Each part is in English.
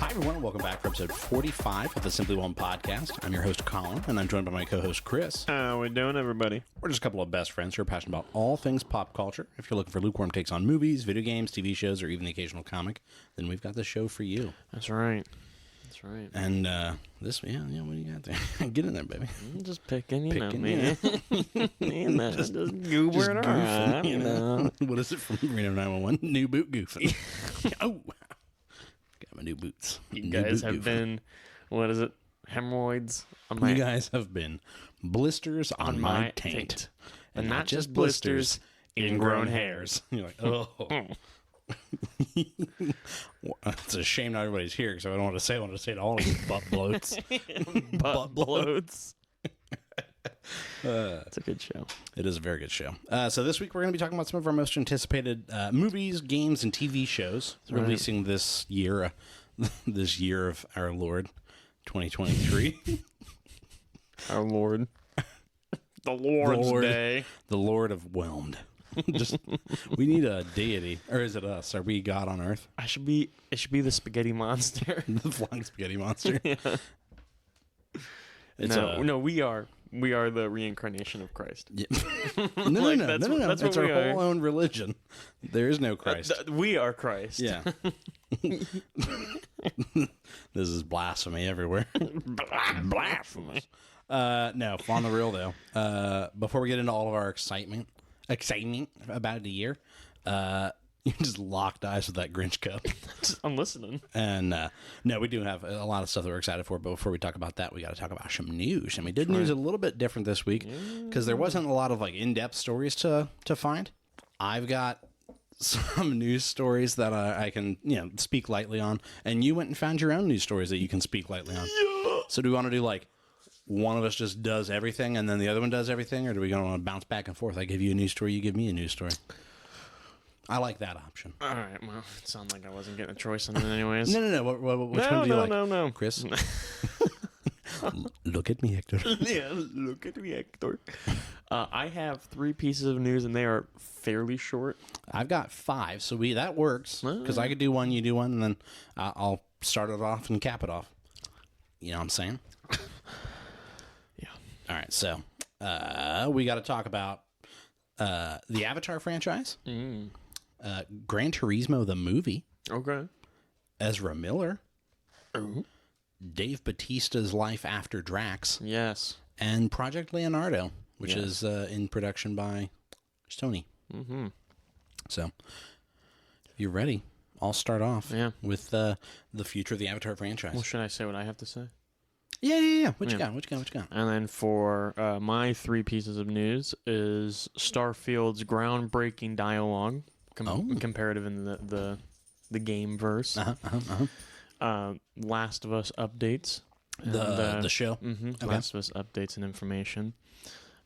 Hi, everyone, and welcome back for episode 45 of the Simply One podcast. I'm your host, Colin, and I'm joined by my co-host, Chris. How we doing, everybody? We're just a couple of best friends who are passionate about all things pop culture. If you're looking for lukewarm takes on movies, video games, TV shows, or even the occasional comic, then we've got the show for you. That's right. That's right. And this, yeah, what do you got there? Get in there, baby. I'm just picking, you know, Picking, man. just goofing around, you know. What is it from Reno 911? New boot goofing. Oh, got my new boots. You guys have been, what is it? Hemorrhoids on my... You guys have been blisters on my taint. And not just blisters, ingrown hairs. You're like, oh. It's a shame not everybody's here because I don't want to say I want to say to all of you butt bloats. Butt bloats. It's a good show. It is a very good show. So this week we're going to be talking about some of our most anticipated movies, games, and TV shows releasing this year of our Lord, 2023. Our Lord. The Lord's Day. The Lord of Whelmed. Just we need a deity, or is it us? Are we God on Earth? It should be the spaghetti monster. The flying spaghetti monster. Yeah. No, we are the reincarnation of Christ. Yeah. No. That's it's what our we are. whole own religion. There is no Christ. We are Christ. Yeah. This is blasphemy everywhere. Blasphemy. No, on the real though. Before we get into all of our excitement about the year, you just locked eyes with that Grinch cup. I'm listening. And no, we do have a lot of stuff that we're excited for. But before we talk about that, we got to talk about some news. And we did news a little bit different this week because there wasn't a lot of like in-depth stories to find. I've got some news stories that I can speak lightly on, and you went and found your own news stories that you can speak lightly on. Yeah. So do we want to do like one of us just does everything and then the other one does everything, or do we want to bounce back and forth? I give you a news story, you give me a news story. I like that option. All right. Well, it sounded like I wasn't getting a choice on it anyways. No. Which one do you like? No. Chris? Look at me, Hector. Yeah, look at me, Hector. I have 3 pieces of news, and they are fairly short. I've got 5, so that works. Because I could do one, you do one, and then I'll start it off and cap it off. You know what I'm saying? Yeah. All right, so we got to talk about the Avatar franchise, Gran Turismo the movie, Okay. Ezra Miller, Ooh. Dave Bautista's Life After Drax, Yes. and Project Leonardo, which is in production by Sony. Mm-hmm. So, if you're ready, I'll start off with the future of the Avatar franchise. Well, should I say what I have to say? Yeah. What you got? And then for my 3 pieces of news is Starfield's groundbreaking dialogue, comparative in the game verse. Last of Us updates. The show? Mm-hmm, Okay. Last of Us updates and information.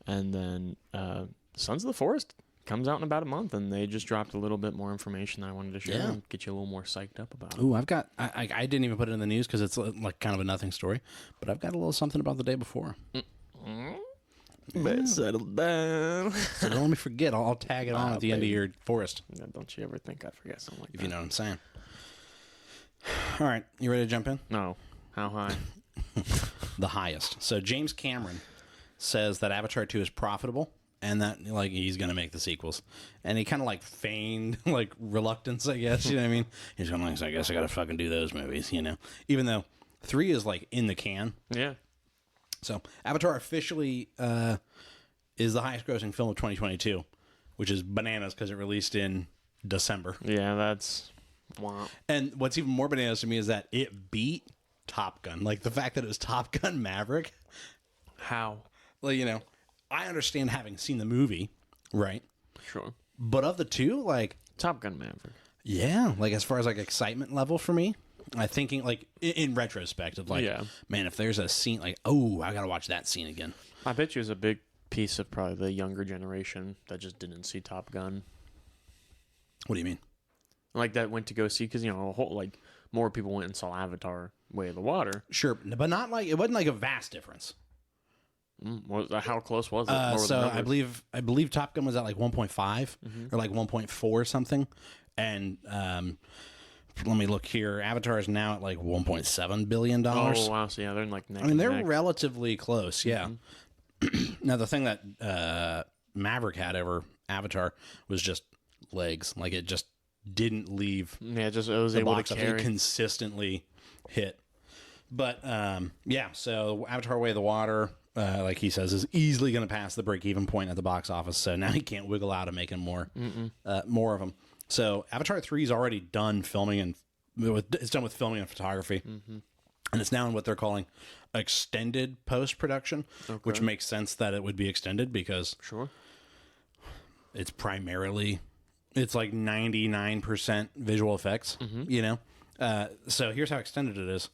And then Sons of the Forest comes out in about a month, and they just dropped a little bit more information that I wanted to share and get you a little more psyched up about it. Ooh, I didn't even put it in the news because it's like kind of a nothing story, but I've got a little something about the day before. But settle down. So don't let me forget. I'll tag it on at the end of your forest. Yeah, don't you ever think I forget something like that. If you know what I'm saying. All right, you ready to jump in? No. How high? The highest. So James Cameron says that Avatar 2 is profitable and that like he's going to make the sequels. And he kind of like feigned like reluctance, I guess. You know what I mean? He's going like, I guess I got to fucking do those movies, you know. Even though 3 is like in the can. Yeah. So Avatar officially is the highest grossing film of 2022, which is bananas because it released in December. Yeah, that's... Wow. And what's even more bananas to me is that it beat Top Gun. Like the fact that it was Top Gun Maverick. How? Well, you know, I understand having seen the movie, right? Sure. But of the two, like... Top Gun Maverick. Yeah, like as far as like excitement level for me, I'm thinking like in retrospect of like, man, if there's a scene like, oh, I gotta watch that scene again. I bet you it was a big piece of probably the younger generation that just didn't see Top Gun. What do you mean? Like that went to go see because like more people went and saw Avatar: Way of the Water. Sure, but not like it wasn't like a vast difference. How close was it? So I believe Top Gun was at like 1.5 or like 1.4 or something, and let me look here. Avatar is now at like $1.7 billion. Oh, wow. So, yeah, they're like neck and they're neck. relatively close, yeah. Now, the thing that Maverick had over Avatar was just legs. Like, it just didn't leave Yeah, just it was the able box to office. It carry. consistently hit. But, yeah, so Avatar Way of the Water, like he says, is easily going to pass the break-even point at the box office. So now he can't wiggle out of making more of them. So Avatar 3 is already done filming, and it's done with filming and photography. And it's now in what they're calling extended post-production, which makes sense that it would be extended because Sure. it's primarily, it's like 99% visual effects, you know? So here's how extended it is.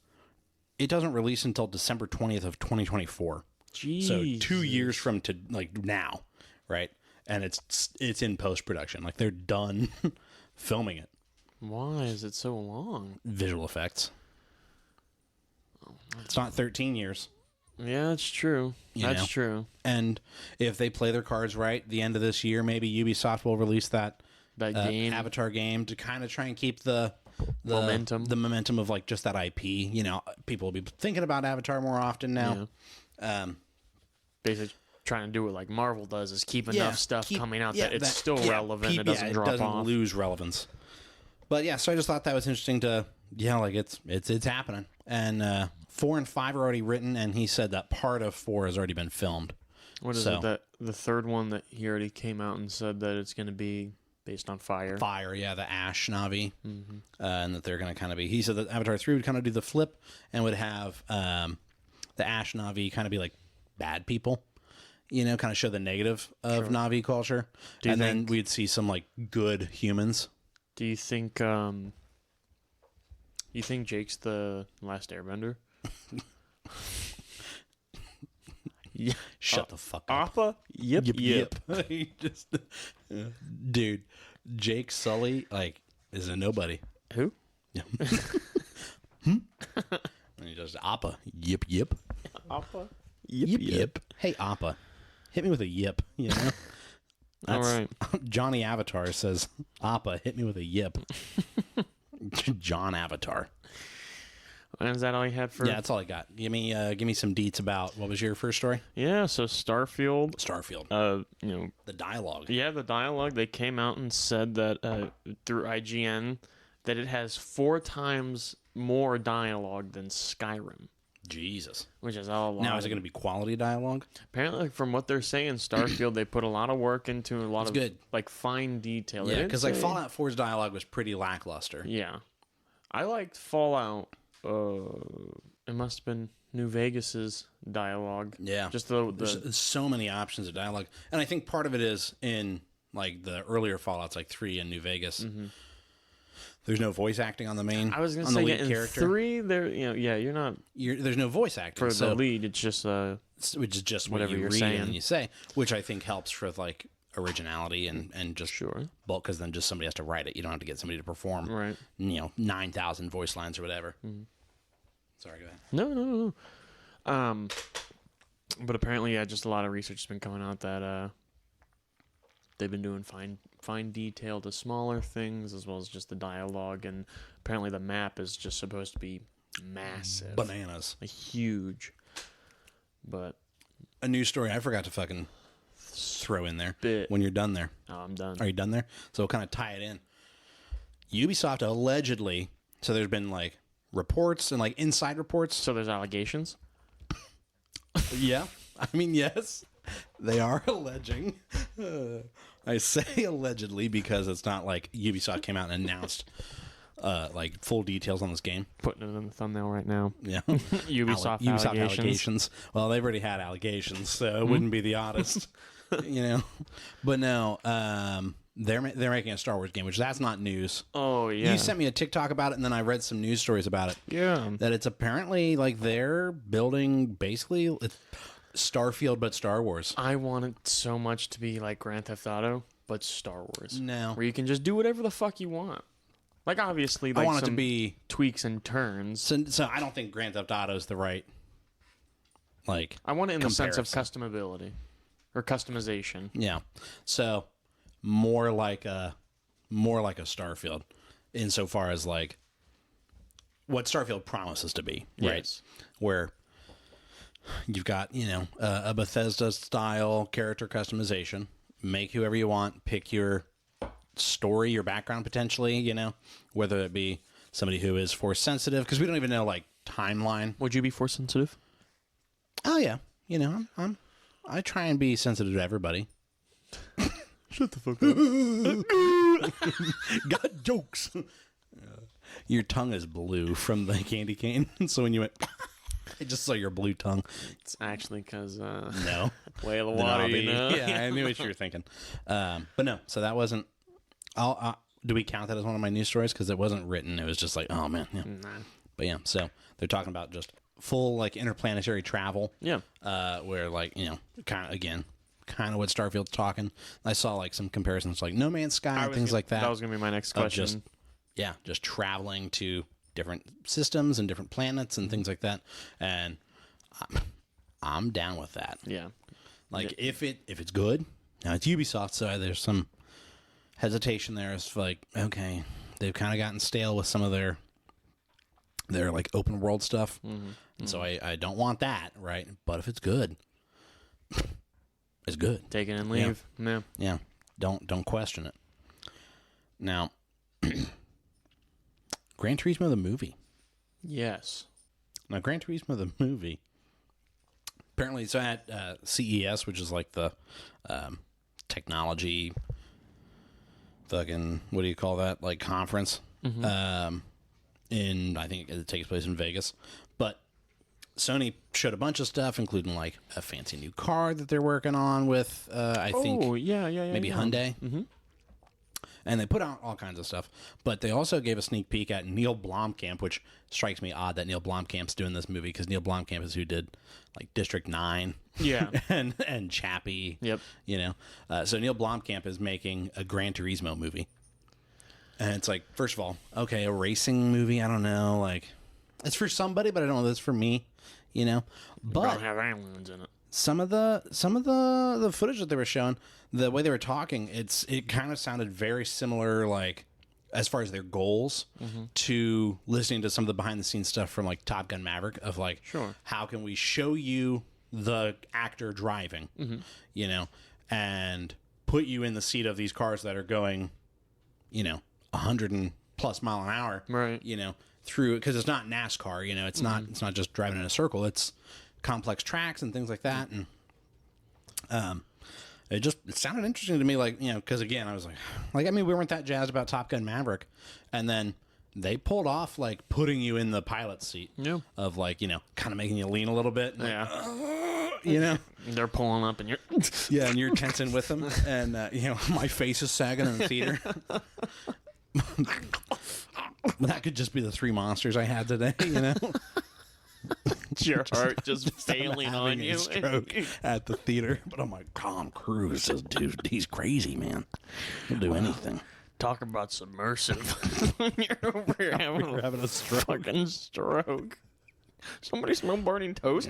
It doesn't release until December 20th of 2024. Jeez. So 2 years from to like now, right? And it's in post-production. Like they're done filming it. Why is it so long? Visual effects. It's not 13 years. Yeah, that's true. That's true. And if they play their cards right, the end of this year, maybe Ubisoft will release that game. Avatar game to kind of try and keep the momentum of like just that IP. You know, people will be thinking about Avatar more often now. Yeah. Basically, trying to do what like Marvel does is keep enough stuff coming out that it's still relevant. It doesn't drop doesn't off. Lose relevance. But yeah, so I just thought that was interesting to like it's happening. And 4 and 5 are already written, and he said that part of 4 has already been filmed. What is it that the third one that he already came out and said that it's going to be based on fire? Fire, yeah, the Ash Navi, and that they're going to kind of be. He said that Avatar 3 would kind of do the flip and would have the Ash Navi kind of be like bad people, you know, kind of show the negative of Navi culture, and then we'd see some like good humans. Do you think Jake's the last Airbender? Yeah. Shut the fuck up. Appa? Yep. He just, dude, Jake Sully like is a nobody. Who? Yeah. And he just Appa. Yip. Appa? Yip. Hey Appa, hit me with a yip. You know. All right. Johnny Avatar says, Appa, hit me with a yip. John Avatar. And is that all you had for? Yeah, that's all I got. Give me some deets about what was your first story? Yeah, so Starfield. The dialogue. Yeah, the dialogue. They came out and said that through IGN that it has 4 times more dialogue than Skyrim. Jesus. Which is a lot. Now, is it going to be quality dialogue? Apparently, from what they're saying, Starfield, they put a lot of work into a lot of good. like fine detail. Yeah, because like Fallout 4's dialogue was pretty lackluster. Yeah. I liked Fallout. It must have been New Vegas's dialogue. Yeah. Just There's so many options of dialogue. And I think part of it is in like the earlier Fallouts, like 3 and New Vegas. There's no voice acting on the main. I was going to on say the lead in character. 3, you're not. There's no voice acting For the lead, it's just which is just whatever what you you're read saying. and you say, which I think helps with like originality and just bulk, because then just somebody has to write it. You don't have to get somebody to perform. Right. 9,000 voice lines or whatever. Sorry, go ahead. No. But apparently, just a lot of research has been coming out that they've been doing fine detail to smaller things as well as just the dialogue, and apparently the map is just supposed to be massive, Bananas, huge. But a news story I forgot to fucking throw in there when you're done there. Oh, I'm done. Are you done there? So we'll kind of tie it in. Ubisoft allegedly, so there's been like reports and like inside reports. So there's allegations? Yeah. I mean, yes, they are alleging. I say allegedly because it's not like Ubisoft came out and announced like full details on this game. Putting it in the thumbnail right now. Yeah. Ubisoft allegations. Well, they've already had allegations, so it wouldn't be the oddest, But no, they're making a Star Wars game, which that's not news. Oh, yeah. You sent me a TikTok about it, and then I read some news stories about it. Yeah. That it's apparently like they're building basically Starfield, but Star Wars. I want it so much to be like Grand Theft Auto, but Star Wars. No. Where you can just do whatever the fuck you want. Like, obviously, like I want some it to be tweaks and turns. So I don't think Grand Theft Auto is the right, like, I want it in comparison. the sense of customability or customization. Yeah. So more like a Starfield, insofar as like what Starfield promises to be, right? Yes. Where you've got, a Bethesda style character customization. Make whoever you want, pick your story, your background potentially, whether it be somebody who is force sensitive, because we don't even know like timeline. Would you be force sensitive? Oh yeah, I try and be sensitive to everybody. Shut the fuck up. Got jokes. Your tongue is blue from the candy cane, so when you went, I just saw your blue tongue. It's actually because No, whale of water, Yeah, I knew what you were thinking. But no, so that wasn't. Do we count that as one of my news stories? Because it wasn't written. It was just like, oh man, yeah. Nah. But yeah, so they're talking about just full like interplanetary travel. Yeah. Where like kind of what Starfield's talking. I saw like some comparisons like No Man's Sky and things like that. That was gonna be my next question. Just traveling to different systems and different planets and things like that. And I'm down with that. Yeah. Like if it's good. Now it's Ubisoft, so there's some hesitation there. It's like, okay, they've kind of gotten stale with some of their like open world stuff. And so I don't want that, right? But if it's good, it's good. Take it and leave. Yeah. Yeah. Don't question it. Now, Gran Turismo the movie. Yes. Now, Gran Turismo the movie, apparently it's at CES, which is like the technology fucking, what do you call that? Like conference. I think it takes place in Vegas. But Sony showed a bunch of stuff, including like a fancy new car that they're working on with, maybe Hyundai. Mm-hmm. And they put out all kinds of stuff. But they also gave a sneak peek at Neil Blomkamp, which strikes me odd that Neil Blomkamp's doing this movie, because Neil Blomkamp is who did like District 9 and Chappie. Yep. So Neil Blomkamp is making a Gran Turismo movie. And it's like, first of all, okay, a racing movie, I don't know, like it's for somebody, but I don't know that it's for me, But Don't have aliens in it. some of the footage that they were showing, the way they were talking, it kind of sounded very similar, like as far as their goals, to listening to some of the behind the scenes stuff from like Top Gun Maverick, of like, Sure. how can we show you the actor driving, and put you in the seat of these cars that are going, 100 and plus mile an hour, Right. Through, because it's not NASCAR, it's not just driving in a circle, it's complex tracks and things like that. And it sounded interesting to me, like, because again, I was like, I mean, we weren't that jazzed about Top Gun Maverick, and then they pulled off like putting you in the pilot seat, of like, kind of making you lean a little bit, and like, They're pulling up and you're and you're tensing with them, and my face is sagging in the theater. That could just be the three monsters I had today, your heart just failing on having you. a stroke at the theater. But I'm like, Tom Cruise, this dude, he's crazy, man. He'll do anything. Talk about submersive. You're over here having a stroke. fucking stroke. Somebody smell burning toast?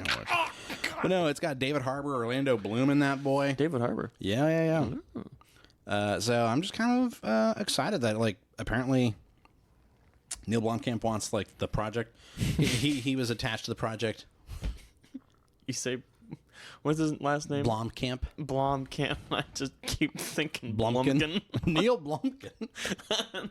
But no, it's got David Harbour, Orlando Bloom in that boy. David Harbour. Yeah. So I'm just kind of excited that, like, apparently Neil Blomkamp wants, like, the project. He was attached to the project. You say, what's his last name? Blomkamp. Blomkamp. I just keep thinking Blumkin. Neil Blomkin.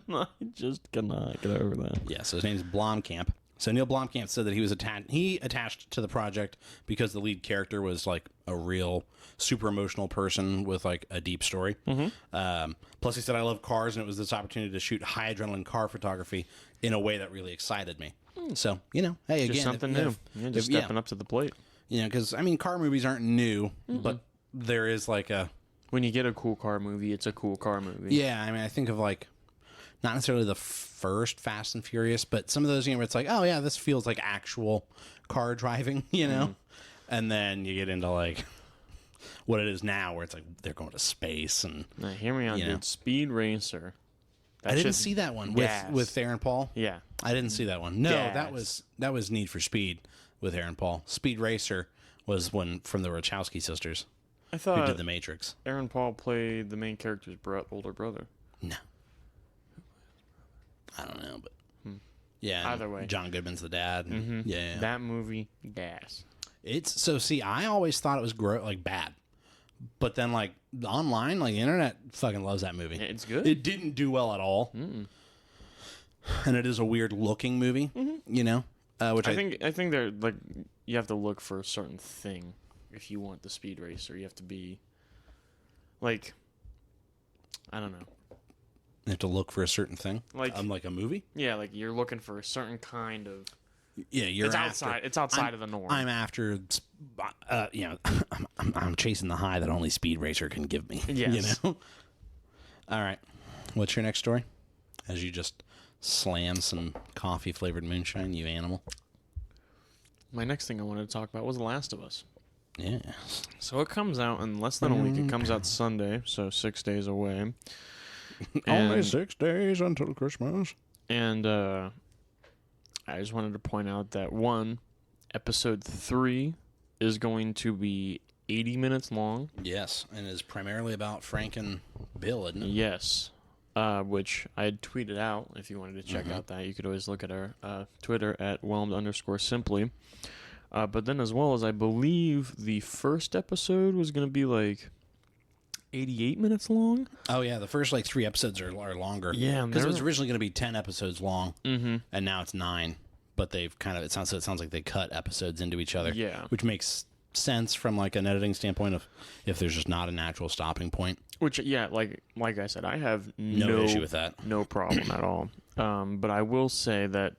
I just cannot get over that. Yeah, so his name is Blomkamp. So Neil Blomkamp said that he was attached to the project because the lead character was like a real super emotional person with like a deep story. Plus, he said, I love cars, and it was this opportunity to shoot high adrenaline car photography in a way that really excited me. So, hey, again, Just something new. Just stepping up to the plate. Because, I mean, car movies aren't new, but there is like a... When you get a cool car movie, it's a cool car movie. Yeah, I mean, I think of like, not necessarily the first Fast and Furious, but some of those, where it's like, oh yeah, this feels like actual car driving, and then you get into like what it is now, where it's like they're going to space and. Now, hear me out, dude. Speed Racer. I didn't see that one with Aaron Paul. Yeah, I didn't see that one. No, that was Need for Speed with Aaron Paul. Speed Racer was one from the Wachowski sisters. I thought who did The Matrix. Aaron Paul played the main character's older brother. No. I don't know, but Yeah. Either way. John Goodman's the dad. And, yeah. That movie, gas. It's so see, I always thought it was like bad, but then like online, like the internet fucking loves that movie. It's good. It didn't do well at all, and it is a weird looking movie, you know. Which I think they're like you have to look for a certain thing if you want the Speed Racer. You have to be like I don't know. You have to look for a certain thing, like a movie. Yeah, like you're looking for a certain kind of. Yeah, you're outside. It's outside of the norm. I'm after, I'm chasing the high that only Speed Racer can give me. Yes. You know. All right, what's your next story? As you just slam some coffee flavored moonshine, you animal. My next thing I wanted to talk about was The Last of Us. Yes. So it comes out in less than a week. It comes out Sunday, so 6 days away. Only 6 days until Christmas. And I just wanted to point out that episode 3 is going to be 80 minutes long. Yes, and is primarily about Frank and Bill, isn't it? Yes, which I had tweeted out. If you wanted to check out that, you could always look at our Twitter at whelmed_simply. But then as well as I believe the first episode was going to be like 88 minutes long. Oh yeah, the first like 3 episodes are longer. Yeah, because it was originally going to be 10 episodes long, and now it's 9. But they've kind of it sounds like they cut episodes into each other. Yeah, which makes sense from like an editing standpoint of if there's just not a natural stopping point. Which like I said, I have no issue with that. No problem at all. But I will say that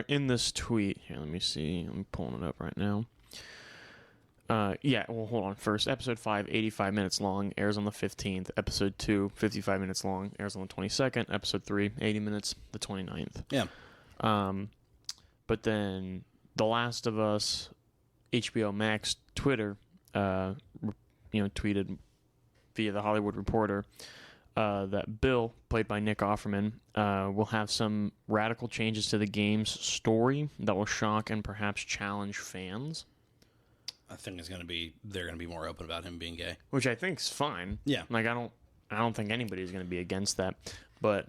in this tweet here, let me see. I'm pulling it up right now. Well, hold on. First, episode 5, 85 minutes long, airs on the 15th. Episode 2, 55 minutes long, airs on the 22nd. Episode 3, 80 minutes, the 29th. Yeah. But then The Last of Us, HBO Max Twitter, tweeted via The Hollywood Reporter that Bill, played by Nick Offerman, will have some radical changes to the game's story that will shock and perhaps challenge fans. I think they're going to be more open about him being gay, which I think's fine. Yeah, like I don't think anybody's going to be against that. But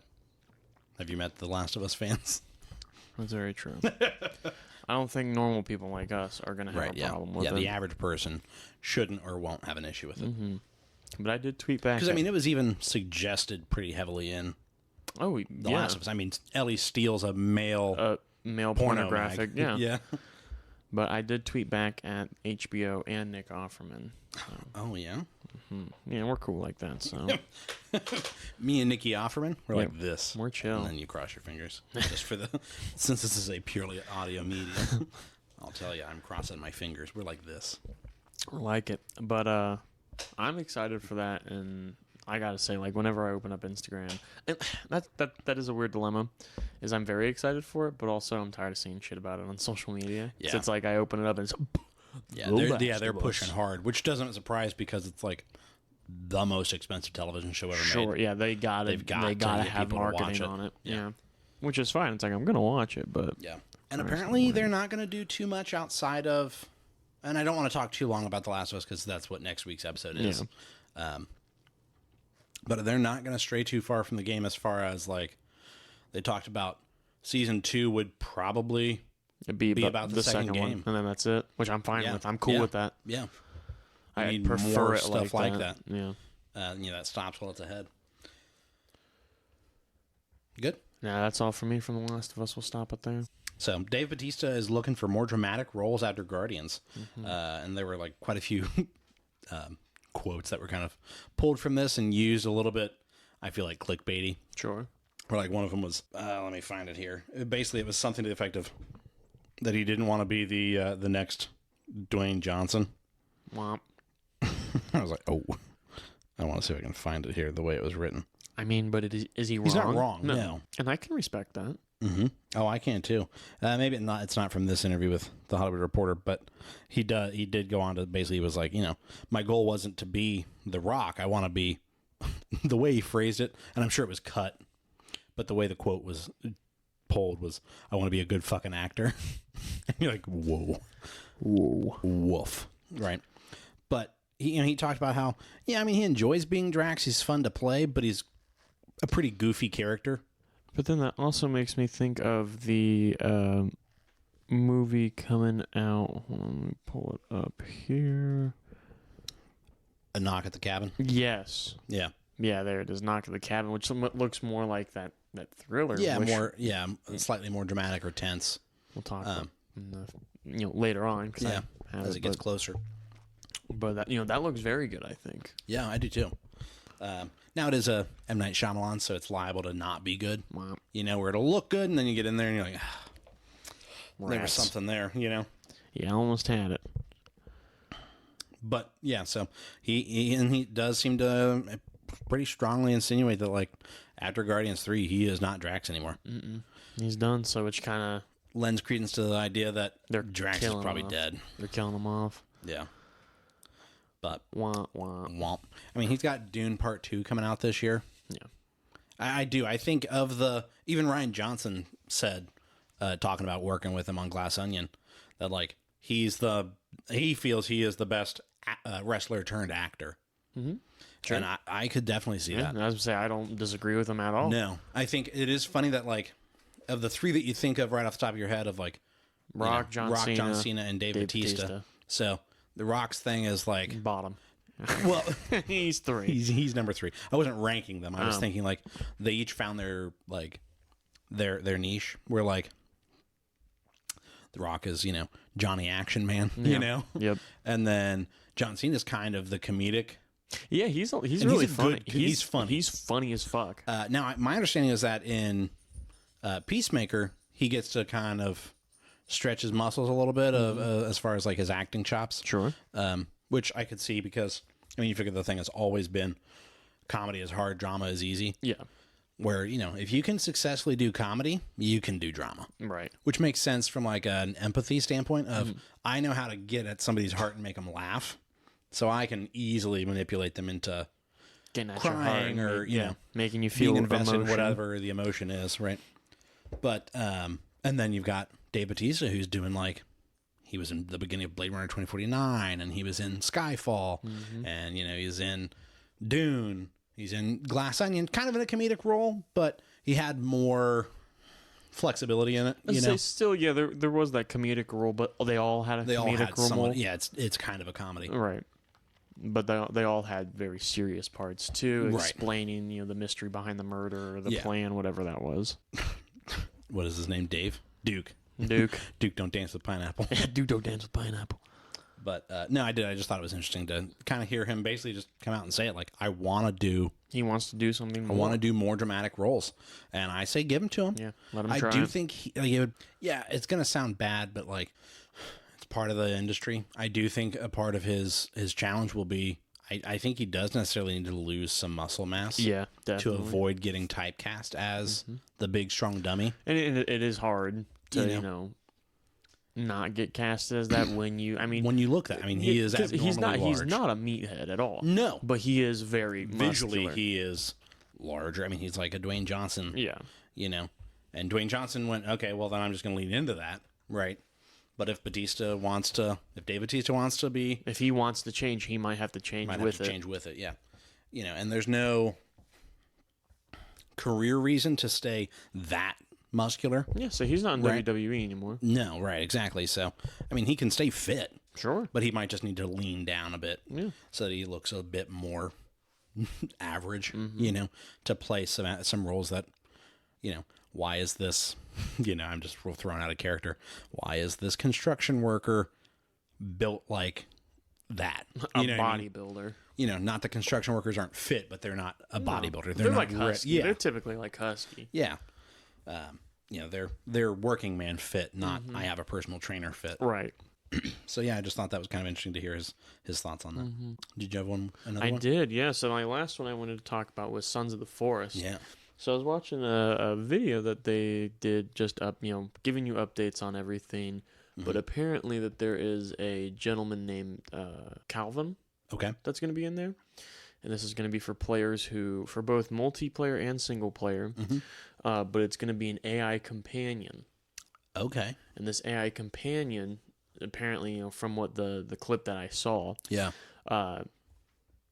have you met the Last of Us fans? That's very true. I don't think normal people like us are going to have a problem with it. Yeah, the average person shouldn't or won't have an issue with it. But I did tweet back because it was even suggested pretty heavily in The Last of Us. I mean, Ellie steals a male pornographic. Mag. Yeah. But I did tweet back at HBO and Nick Offerman. So. Oh, yeah? Yeah, we're cool like that, so. Me and Nikki Offerman, we're like this. We're chill. And then you cross your fingers. Just for since this is a purely audio medium, I'll tell you, I'm crossing my fingers. We're like this. I like it. But I'm excited for that, and I gotta say, like, whenever I open up Instagram, and that is a weird dilemma, is I'm very excited for it, but also I'm tired of seeing shit about it on social media. Yeah. So it's like I open it up and it's they're pushing hard, which doesn't surprise because it's like the most expensive television show ever made. Sure, yeah, they gotta have marketing on it. Yeah. Which is fine. It's like I'm gonna watch it, but and apparently they're not gonna do too much outside of. And I don't want to talk too long about The Last of Us because that's what next week's episode is. Yeah. But they're not going to stray too far from the game as far as, like, they talked about season 2 would probably be about the second game. One, and then that's it, which I'm fine with. I'm cool with that. Yeah. I need prefer more it stuff like that. Yeah. That stops while it's ahead. Good? Yeah, that's all for me from The Last of Us. We'll stop it there. So Dave Bautista is looking for more dramatic roles after Guardians. And there were, like, quite a few quotes that were kind of pulled from this and used a little bit, I feel like, clickbaity. Sure. Or like one of them was, let me find it here. Basically, it was something to the effect of that he didn't want to be the next Dwayne Johnson. Womp. I was like, oh, I want to see if I can find it here the way it was written. I mean, but is he wrong? He's not wrong, no. And I can respect that. Mm-hmm. Oh, I can too. Maybe it's not from this interview with the Hollywood Reporter, but he did go on to basically was like, my goal wasn't to be The Rock. I want to be the way he phrased it, and I'm sure it was cut, but the way the quote was pulled was, I want to be a good fucking actor. And you're like, whoa, woof, right? But he talked about how he enjoys being Drax. He's fun to play, but he's a pretty goofy character. But then that also makes me think of the movie coming out. Hold on, let me pull it up here. A Knock at the Cabin. Yes. Yeah. Yeah, there it is. Knock at the Cabin, which looks more like that thriller. Yeah, slightly more dramatic or tense. We'll talk about later on. As it gets closer. But that looks very good, I think. Yeah, I do too. Now it is a M. Night Shyamalan, so it's liable to not be good. Wow. Where it'll look good, and then you get in there and you're like, there was Rats. something there, Yeah, I almost had it. But yeah, so he does seem to pretty strongly insinuate that like after Guardians 3, he is not Drax anymore. He's done, so which kind of lends credence to the idea that Drax is probably off. dead. They're killing him off. Yeah. But womp womp. Womp. I mean, he's got Dune Part 2 coming out this year. Yeah. I do. I think even Ryan Johnson said, talking about working with him on Glass Onion, that like he feels he is the best wrestler turned actor. Mm-hmm. Sure. And I could definitely see that. I was gonna say I don't disagree with him at all. No, I think it is funny that like of the three that you think of right off the top of your head of like Rock, John Cena, and Dave Bautista. So the Rock's thing is like bottom. Well, he's 3. He's number 3. I wasn't ranking them. I was thinking like they each found their like their niche. Where like the Rock is Johnny Action Man, Yep. And then John Cena's kind of the comedic. Yeah, he's really funny. He's funny. He's funny as fuck. Now, my understanding is that in Peacemaker, he gets to kind of stretch his muscles a little bit as far as like his acting chops. Sure. Which I could see because you figure the thing has always been comedy is hard, drama is easy. Yeah. Where if you can successfully do comedy, you can do drama. Right. Which makes sense from like an empathy standpoint of I know how to get at somebody's heart and make them laugh. So I can easily manipulate them into getting at crying your heart, or making you feel being invested emotion. in whatever the emotion is, right? But and then you've got Dave Bautista, who's doing like he was in the beginning of Blade Runner 2049, and he was in Skyfall, and he's in Dune, he's in Glass Onion, kind of in a comedic role, but he had more flexibility in it. Still, yeah, there was that comedic role, but they all had a comedic role. Yeah, it's kind of a comedy, right? But they all had very serious parts too, explaining the mystery behind the murder or the plan, whatever that was. What is his name? Duke. Duke, don't dance with pineapple. Duke, don't dance with pineapple. But no, I did. I just thought it was interesting to kind of hear him basically just come out and say it. Like, I want to do. He wants to do something more. I want to do more dramatic roles, and I say give him to him. Yeah, let him try. I do think he would. Yeah, it's gonna sound bad, but like, it's part of the industry. I do think a part of his challenge will be. I think he does necessarily need to lose some muscle mass. Yeah, definitely. To avoid getting typecast as the big strong dummy. And it is hard to not get cast as that when you look that he is abnormally large. He's not a meathead at all. No, but he is very visually muscular. He is larger. He's like a Dwayne Johnson. Yeah, and Dwayne Johnson went, okay, well then I'm just going to lean into that, right? But if Dave Bautista wants to be, if he wants to change, he might have to change with it. Yeah, and there's no career reason to stay that muscular. Yeah, so he's not in WWE anymore. No, right, exactly. So, he can stay fit. Sure. But he might just need to lean down a bit so that he looks a bit more average, to play some roles that, why is this, I'm just throwing out a character. Why is this construction worker built like that? A bodybuilder. Not that construction workers aren't fit, but they're not a bodybuilder. They're not like husky. Yeah. They're typically like husky. Yeah. They're working man fit, not I have a personal trainer fit. Right. So yeah, I just thought that was kind of interesting to hear his thoughts on that. Did you have another one? I did, yeah. So my last one I wanted to talk about was Sons of the Forest. Yeah. So I was watching a video that they did just giving you updates on everything. But apparently that there is a gentleman named Calvin. Okay. That's going to be in there. And this is going to be for players for both multiplayer and single player. But it's going to be an AI companion. Okay. And this AI companion, apparently, from what the clip that I saw,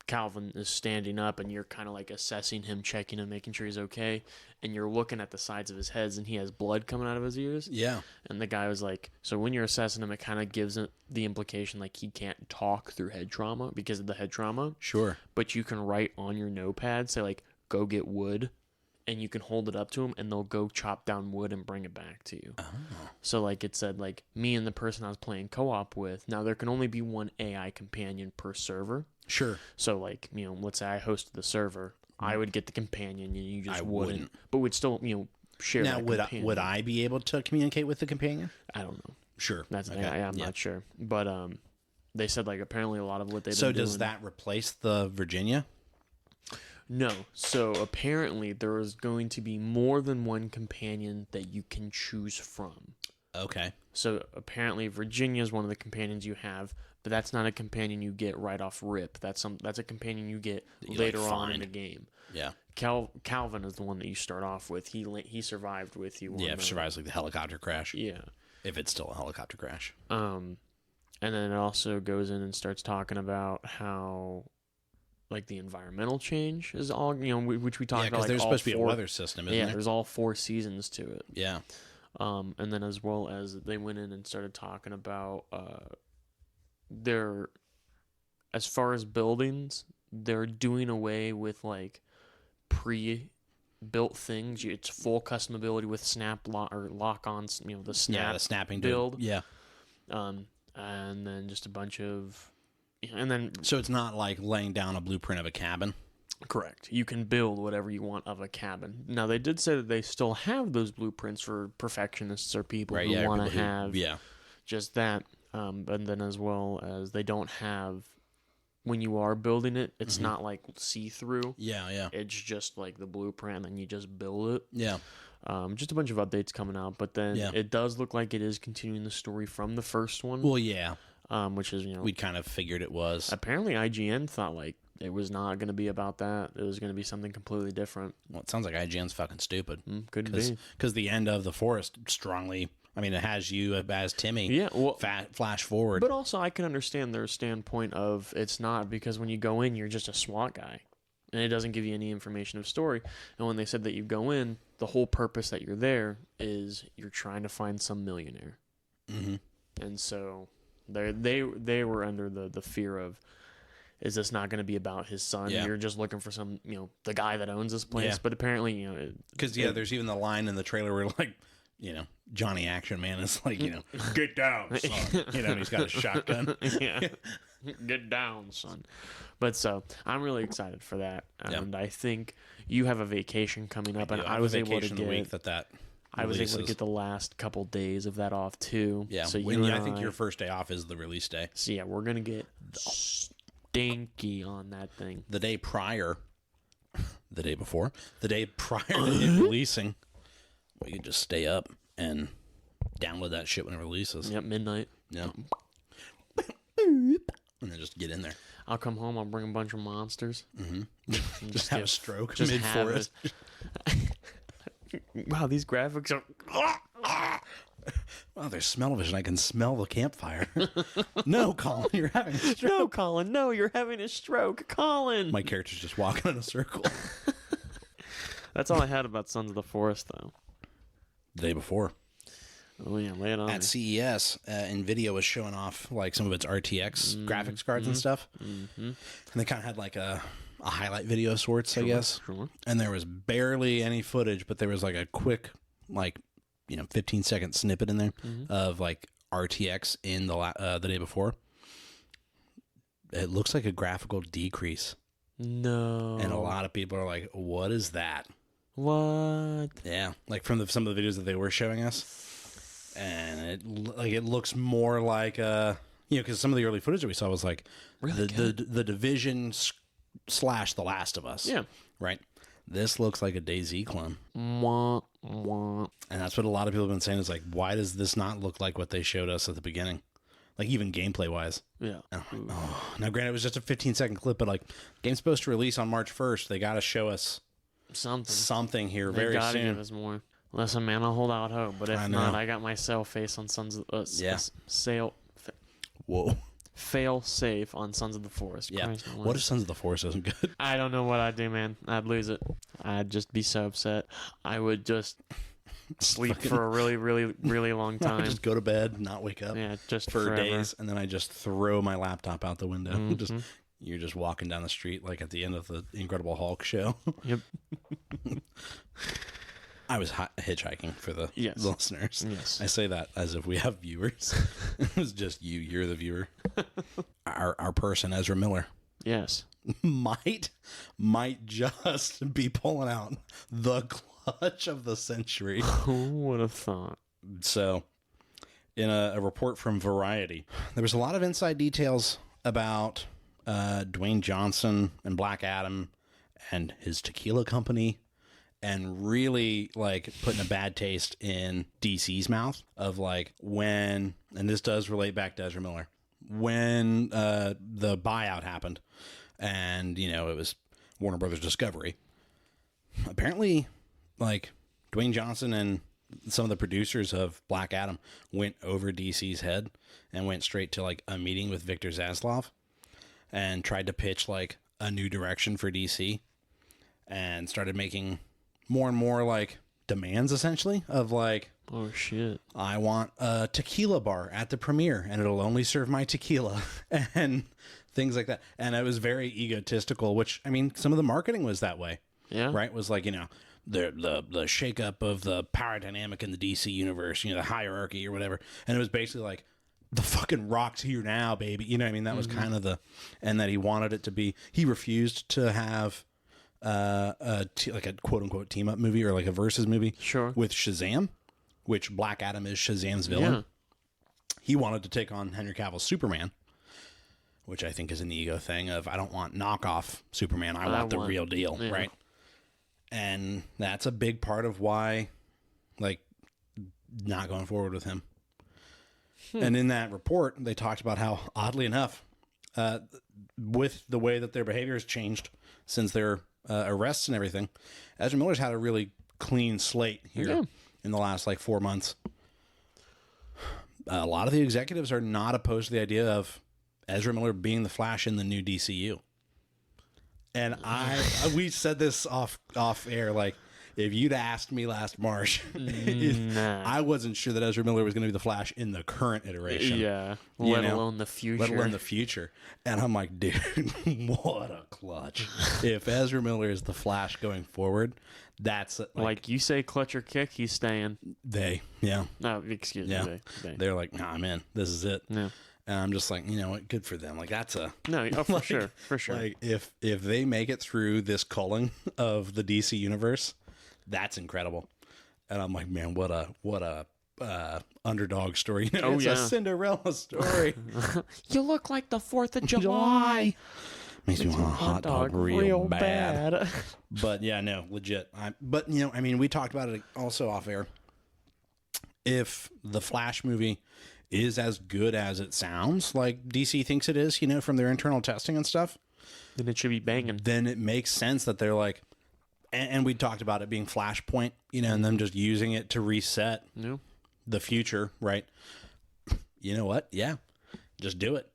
Calvin is standing up, and you're kind of like assessing him, checking him, making sure he's okay, and you're looking at the sides of his head, and he has blood coming out of his ears. Yeah. And the guy was like, so when you're assessing him, it kind of gives it the implication like he can't talk through head trauma because of the head trauma. Sure. But you can write on your notepad, say like, go get wood, and you can hold it up to them, and they'll go chop down wood and bring it back to you. Oh. So like it said, like me and the person I was playing co-op with, now there can only be one AI companion per server. Sure. So like, let's say I hosted the server, I would get the companion, and you just wouldn't. But we'd still, share. Now, would I be able to communicate with the companion? I don't know. Sure. That's okay. I'm not sure. But they said like apparently a lot of what they've been doing. So does that replace the Virginia? No. So apparently there is going to be more than one companion that you can choose from. Okay. So apparently Virginia is one of the companions you have, but that's not a companion you get right off rip. That's a companion you get later on in the game. Yeah. Calvin is the one that you start off with. He survived with you. Yeah, survives like the helicopter crash. Yeah. If it's still a helicopter crash. And then it also goes in and starts talking about how like the environmental change is all, which we talked about. Because like, there's supposed to be a weather system, isn't there? Yeah, there's all 4 seasons to it. Yeah. And then as well as they went in and started talking about as far as buildings, they're doing away with like pre-built things. It's full customability with snap lock or lock-ons. The snap, the snapping build. Yeah. And then just a bunch of, and then so it's not like laying down a blueprint of a cabin. Correct. You can build whatever you want of a cabin. Now, they did say that they still have those blueprints for perfectionists or people who want to have just that. And then as well as they don't have, when you are building it, it's not like see-through. Yeah, yeah. It's just like the blueprint, and then you just build it. Yeah. Just a bunch of updates coming out. But then it does look like it is continuing the story from the first one. Well, yeah. Which is, we kind of figured it was. Apparently, IGN thought like it was not going to be about that. It was going to be something completely different. Well, it sounds like IGN's fucking stupid. Could be. Because the end of The Forest strongly, it has you as Timmy. Yeah, well, flash forward. But also, I can understand their standpoint of it's not, because when you go in, you're just a SWAT guy. And it doesn't give you any information of story. And when they said that you go in, the whole purpose that you're there is you're trying to find some millionaire. Mm-hmm. And so they were under the fear of, is this not going to be about his son? Yeah. You're just looking for some, the guy that owns this place. Yeah. But apparently, because there's even the line in the trailer where like, Johnny Action Man is like, get down, son. And he's got a shotgun. Yeah, get down, son. But so I'm really excited for that, and I think you have a vacation coming up, and I was able to get the week that. I was able to get the last couple days of that off too. Yeah, so I think your first day off is the release day. So yeah, we're gonna get stinky on that thing. The day prior, the day before, the day prior to it releasing, we could just stay up and download that shit when it releases. Yep, midnight. Yeah. And then just get in there. I'll come home. I'll bring a bunch of monsters. Mm-hmm. Just have a stroke just mid-forest. Wow, these graphics are... Wow, there's smell-o-vision. I can smell the campfire. No, Colin, you're having a stroke. No, Colin, no, you're having a stroke. Colin! My character's just walking in a circle. That's all I had about Sons of the Forest, though. The day before. Oh, yeah, lay it on. At CES, NVIDIA was showing off like some of its RTX graphics cards and stuff. Mm-hmm. And they kind of had like a highlight video of sorts, I guess. Sure. And there was barely any footage, but there was like a quick, 15-second snippet in there of like RTX in the day before. It looks like a graphical decrease. No. And a lot of people are like, what is that? What? Yeah, like from some of the videos that they were showing us. And it looks more like because some of the early footage that we saw was like really the Division / The Last of Us. Yeah. Right. This looks like a DayZ clone. Wah, wah. And that's what a lot of people have been saying is like, why does this not look like what they showed us at the beginning? Like even gameplay wise. Yeah. Now granted it was just a 15-second clip, but like game's supposed to release on March 1st. They got to show us something here very soon. They got to give us more. Listen, man, I'll hold out hope, but if not, I got my sail face on Sons of Whoa. fail safe on Sons of the Forest. Yeah. Christ What if Sons of the Forest isn't good? I don't know what I'd do, man. I'd lose it. I'd just be so upset. I would just sleep for a really, really, really long time. Just go to bed, not wake up. Yeah, just for forever. days, and then I just throw my laptop out the window. Mm-hmm. You're just walking down the street like at the end of the Incredible Hulk show. Yep. I was hitchhiking for the listeners. Yes. I say that as if we have viewers. It was just you. You're the viewer. Our person, Ezra Miller, Yes. might just be pulling out the clutch of the century. Who would have thought? So, in a report from Variety, there was a lot of inside details about Dwayne Johnson and Black Adam and his tequila company, and really like putting a bad taste in DC's mouth of like when, and this does relate back to Ezra Miller, when the buyout happened and, you know, it was Warner Brothers Discovery. Apparently, like Dwayne Johnson and some of the producers of Black Adam went over DC's head and went straight to like a meeting with Victor Zaslav and tried to pitch like a new direction for DC and started making more and more like demands essentially of like, oh shit, I want a tequila bar at the premiere and it'll only serve my tequila and things like that. And it was very egotistical, which I mean, some of the marketing was that way. Yeah. Right. It was like, you know, the shakeup of the power dynamic in the DC universe, you know, the hierarchy or whatever. And it was basically like the fucking Rock's here now, baby. You know what I mean? That was kind of and that he wanted it to be, he refused to have like a quote unquote team up movie or like a versus movie with Shazam, which Black Adam is Shazam's villain. Yeah. He wanted to take on Henry Cavill's Superman, which I think is an ego thing of, I don't want knockoff Superman. I want the real deal. Yeah. Right. And that's a big part of why, like, not going forward with him. And in that report, they talked about how, oddly enough, with the way that their behavior has changed since their arrests and everything, Ezra Miller's had a really clean slate here in the last, like, 4 months. A lot of the executives are not opposed to the idea of Ezra Miller being the Flash in the new DCU. And we said this off air, like, if you'd asked me last March, I wasn't sure that Ezra Miller was going to be the Flash in the current iteration. Yeah, let alone the future. Let alone the future. And I'm like, dude, what a clutch. If Ezra Miller is the Flash going forward, that's... Like you say clutch or kick, he's staying. No, excuse me. They're like, nah, I'm in. This is it. Yeah. And I'm just like, you know what? Good for them. Like, that's a... No, for sure. For sure. Like, if they make it through this culling of the DC universe, that's incredible. And I'm like, man, what a underdog story. You know, it's a Cinderella story. You look like the 4th of July. Makes me want a hot dog real bad. But yeah, no, legit. But, you know, I mean, we talked about it also off air. If the Flash movie is as good as it sounds like DC thinks it is, you know, from their internal testing and stuff, then it should be banging. Then it makes sense that they're like, and we talked about it being Flashpoint, you know, and them just using it to reset the future, right? You know what? Yeah, just do it.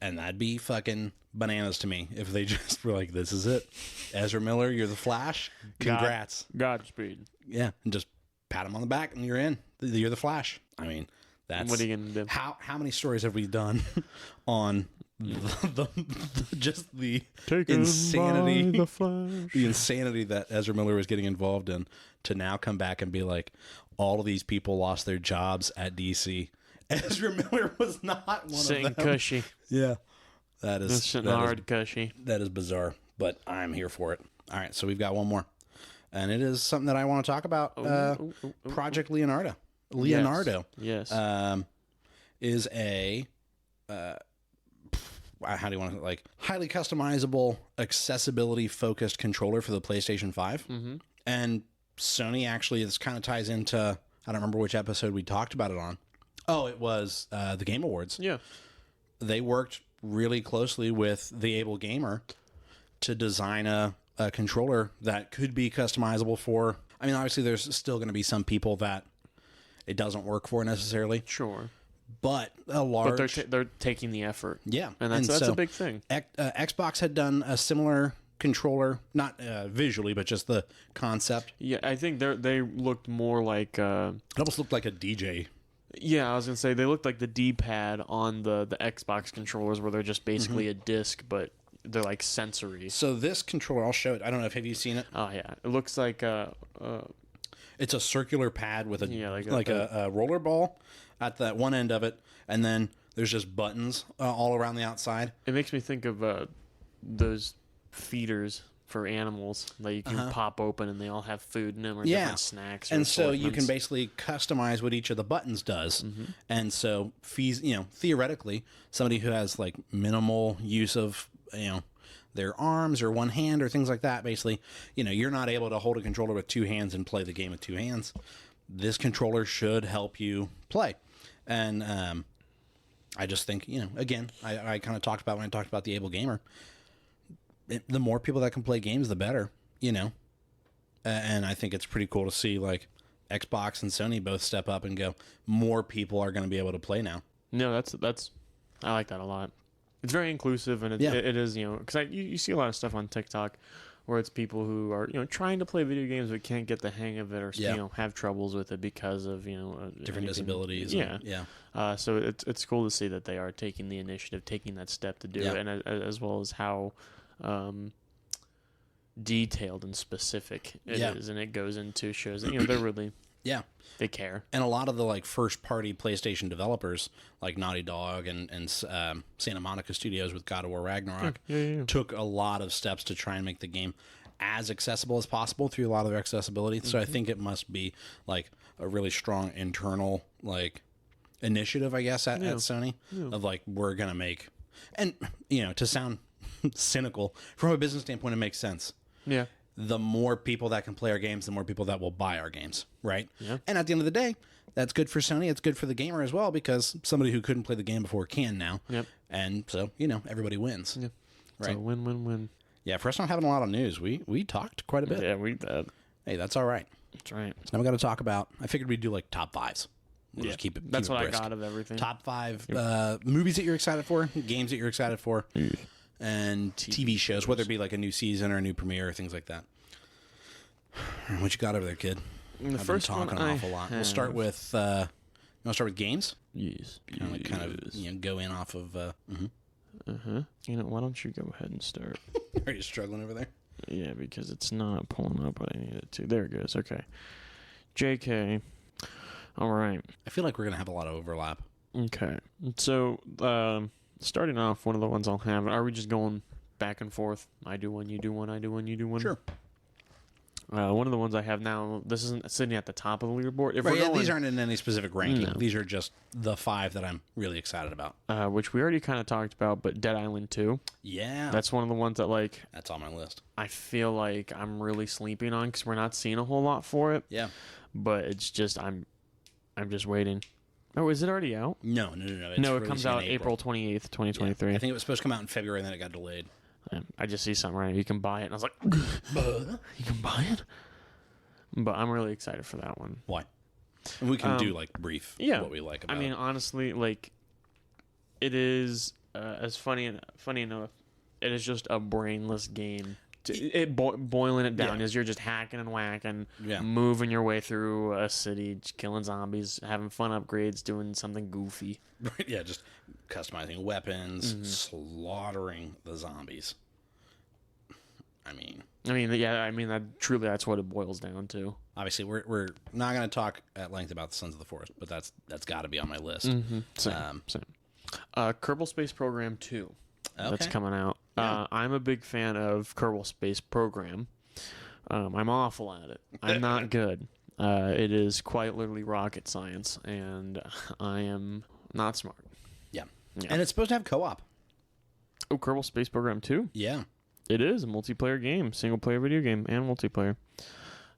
And that'd be fucking bananas to me if they just were like, this is it. Ezra Miller, you're the Flash. Congrats. Godspeed. Yeah, and just pat him on the back and you're in. You're the Flash. I mean, that's... What are you going to do? How many stories have we done on the insanity that Ezra Miller was getting involved in, to now come back and be like, all of these people lost their jobs at DC. Ezra Miller was not one of them. Sitting cushy. Yeah. That is cushy. That is bizarre, but I'm here for it. All right, so we've got one more. And it is something that I want to talk about. Project Leonardo. Yes. Is a how do you want to, like, highly customizable, accessibility focused controller for the PlayStation 5. Mm-hmm. And Sony actually, this kind of ties into, I don't remember which episode we talked about it on. Oh, it was the Game Awards. Yeah. They worked really closely with the Able Gamer to design a controller that could be customizable for, I mean, obviously there's still going to be some people that it doesn't work for necessarily. Sure. but a But large... they're taking the effort. yeah. And that's so a big thing. Xbox had done a similar controller, not visually, but just the concept. Yeah, I think they looked more like... It almost looked like a DJ. Yeah, I was going to say, they looked like the D-pad on the Xbox controllers where they're just basically a disc, but they're like sensory. So this controller, I'll show it. I don't know if have you seen it? Oh, yeah. It looks like... It's a circular pad with a like a roller ball at that one end of it, and then there's just buttons all around the outside. It makes me think of those feeders for animals that you can pop open and they all have food in them or different snacks. Or and so you can assortments. basically customize what each of the buttons does. And so theoretically, somebody who has like minimal use of their arms or one hand or things like that, basically, you're not able to hold a controller with two hands and play the game with two hands. This controller should help you play. And I just think, again, I kind of talked about when I talked about the Able Gamer. The more people that can play games, the better, And I think it's pretty cool to see, like, Xbox and Sony both step up and go, more people are going to be able to play now. No, that's I like that a lot. It's very inclusive, and it is, because you see a lot of stuff on TikTok where it's people who are, trying to play video games but can't get the hang of it or, have troubles with it because of, different disabilities. Yeah. So it's cool to see that they are taking the initiative, taking that step to do it, and as well as how detailed and specific it is, and it goes into shows that, they're really... Yeah. They care. And a lot of the like first party PlayStation developers like Naughty Dog and Santa Monica Studios with God of War Ragnarok took a lot of steps to try and make the game as accessible as possible through a lot of their accessibility. So I think it must be like a really strong internal like initiative, I guess, at Sony of like, we're going to make, and to sound cynical from a business standpoint, it makes sense. Yeah. The more people that can play our games, the more people that will buy our games, right? Yeah. And at the end of the day, that's good for Sony. It's good for the gamer as well, because somebody who couldn't play the game before can now. Yep. And so, everybody wins. Yep. Right. So win. Yeah, for us not having a lot of news, we talked quite a bit. Yeah, we did. Hey, that's all right. That's right. So now we got to talk about, I figured we'd do like top fives. We'll just keep it That's keep it what brisk. I got of everything. Top five movies that you're excited for, games that you're excited for, and TV shows, whether it be like a new season or a new premiere or things like that. What you got over there, kid? The I've first been talking one an awful lot. We'll start with. You want to start with games? Yes. Kind of go in off of. Why don't you go ahead and start? Are you struggling over there? Yeah, because it's not pulling up what I need it to. There it goes. Okay. JK. All right. I feel like we're gonna have a lot of overlap. Okay. So, starting off, one of the ones I'll have. Are we just going back and forth? I do one, you do one, I do one, you do one. Sure. One of the ones I have now, this isn't sitting at the top of the leaderboard. If Right, we're going, these aren't in any specific ranking. No. These are just the five that I'm really excited about. which we already kind of talked about, but Dead Island 2. Yeah. That's one of the ones that, like, That's on my list. I feel like I'm really sleeping on because we're not seeing a whole lot for it. Yeah. But it's just, I'm just waiting. Oh, is it already out? No. It's No, it comes releasing out in April 28th, 2023. Yeah. I think it was supposed to come out in February, and then it got delayed. I just see something right. You can buy it, and I was like, you can buy it? But I'm really excited for that one. Why? And we can do like brief what we like about it. I mean, honestly, like, it is as funny enough. It is just a brainless game. Boiling it down is you're just hacking and whacking, moving your way through a city, killing zombies, having fun upgrades, doing something goofy. Yeah, just customizing weapons, slaughtering the zombies. I mean, truly, that's what it boils down to. Obviously, we're not going to talk at length about the Sons of the Forest, but that's got to be on my list. Same. Kerbal Space Program 2. That's coming out. Yeah. I'm a big fan of Kerbal Space Program. I'm awful at it. I'm not good. It is quite literally rocket science, and I am not smart. Yeah. And it's supposed to have co-op. Oh, Kerbal Space Program 2? Yeah. It is a multiplayer game, single-player video game, and multiplayer.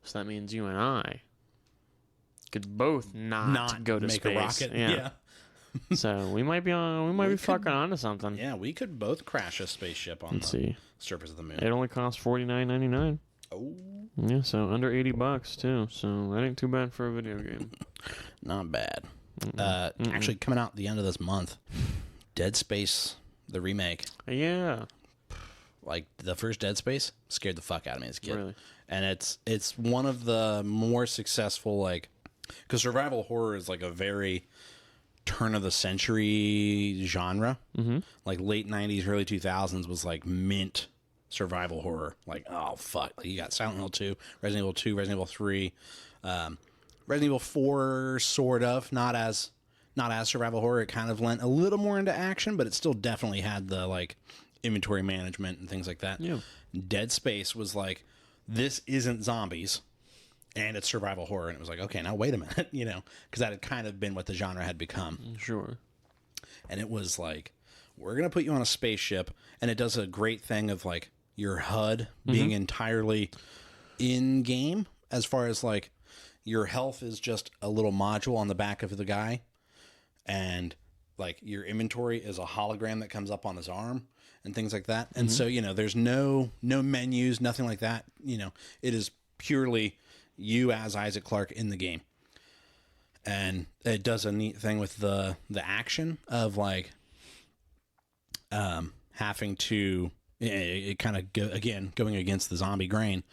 So that means you and I could both not go to make space. a rocket. Yeah. So we might be fucking onto something. Yeah, we could both crash a spaceship on the surface of the moon. It only costs $49.99. Oh. Yeah, so under $80 too. So that ain't too bad for a video game. Not bad. Actually coming out the end of this month. Dead Space, the remake. Yeah. Like the first Dead Space scared the fuck out of me as a kid. Really? And it's one of the more successful, like, because survival horror is like a very turn of the century genre. Mm-hmm. Like late 90s, early 2000s was like mint survival horror. Like, oh fuck. Like you got Silent Hill 2, Resident Evil 2, Resident Evil 3, Resident Evil 4 sort of, not as survival horror. It kind of lent a little more into action, but it still definitely had the like inventory management and things like that. Yeah. Dead Space was like, this isn't zombies and it's survival horror. And it was like, okay, now wait a minute, you know, because that had kind of been what the genre had become. Sure. And it was like, we're going to put you on a spaceship. And it does a great thing of like your HUD being entirely in game, as far as like your health is just a little module on the back of the guy. And like your inventory is a hologram that comes up on his arm and things like that. And so, you know, there's no menus, nothing like that. You know, it is purely you as Isaac Clarke in the game. And it does a neat thing with the action of like having to, it kind of going against the zombie grain.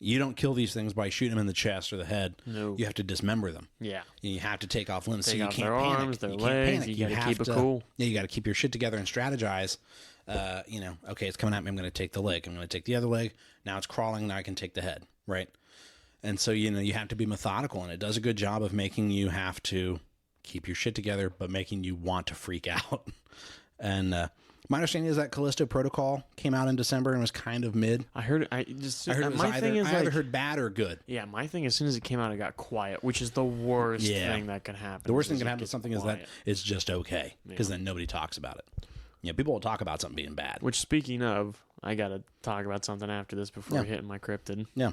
You don't kill these things by shooting them in the chest or the head. No. You have to dismember them. Yeah. You have to take off limbs. Take so you off can't their panic. arms, their you legs. Can't panic. You got to keep it to, cool. Yeah, you got to keep your shit together and strategize. You know, okay, it's coming at me. I'm going to take the leg. I'm going to take the other leg. Now it's crawling. Now I can take the head. Right. And so, you know, you have to be methodical, and it does a good job of making you have to keep your shit together, but making you want to freak out. And my understanding is that Callisto Protocol came out in December and was kind of mid. I heard it was either heard bad or good. Yeah, my thing, as soon as it came out, it got quiet, which is the worst thing that can happen. The worst thing that can happen to something is that it's just okay, because then nobody talks about it. Yeah, people will talk about something being bad. Which, speaking of, I got to talk about something after this before hitting my cryptid. Yeah.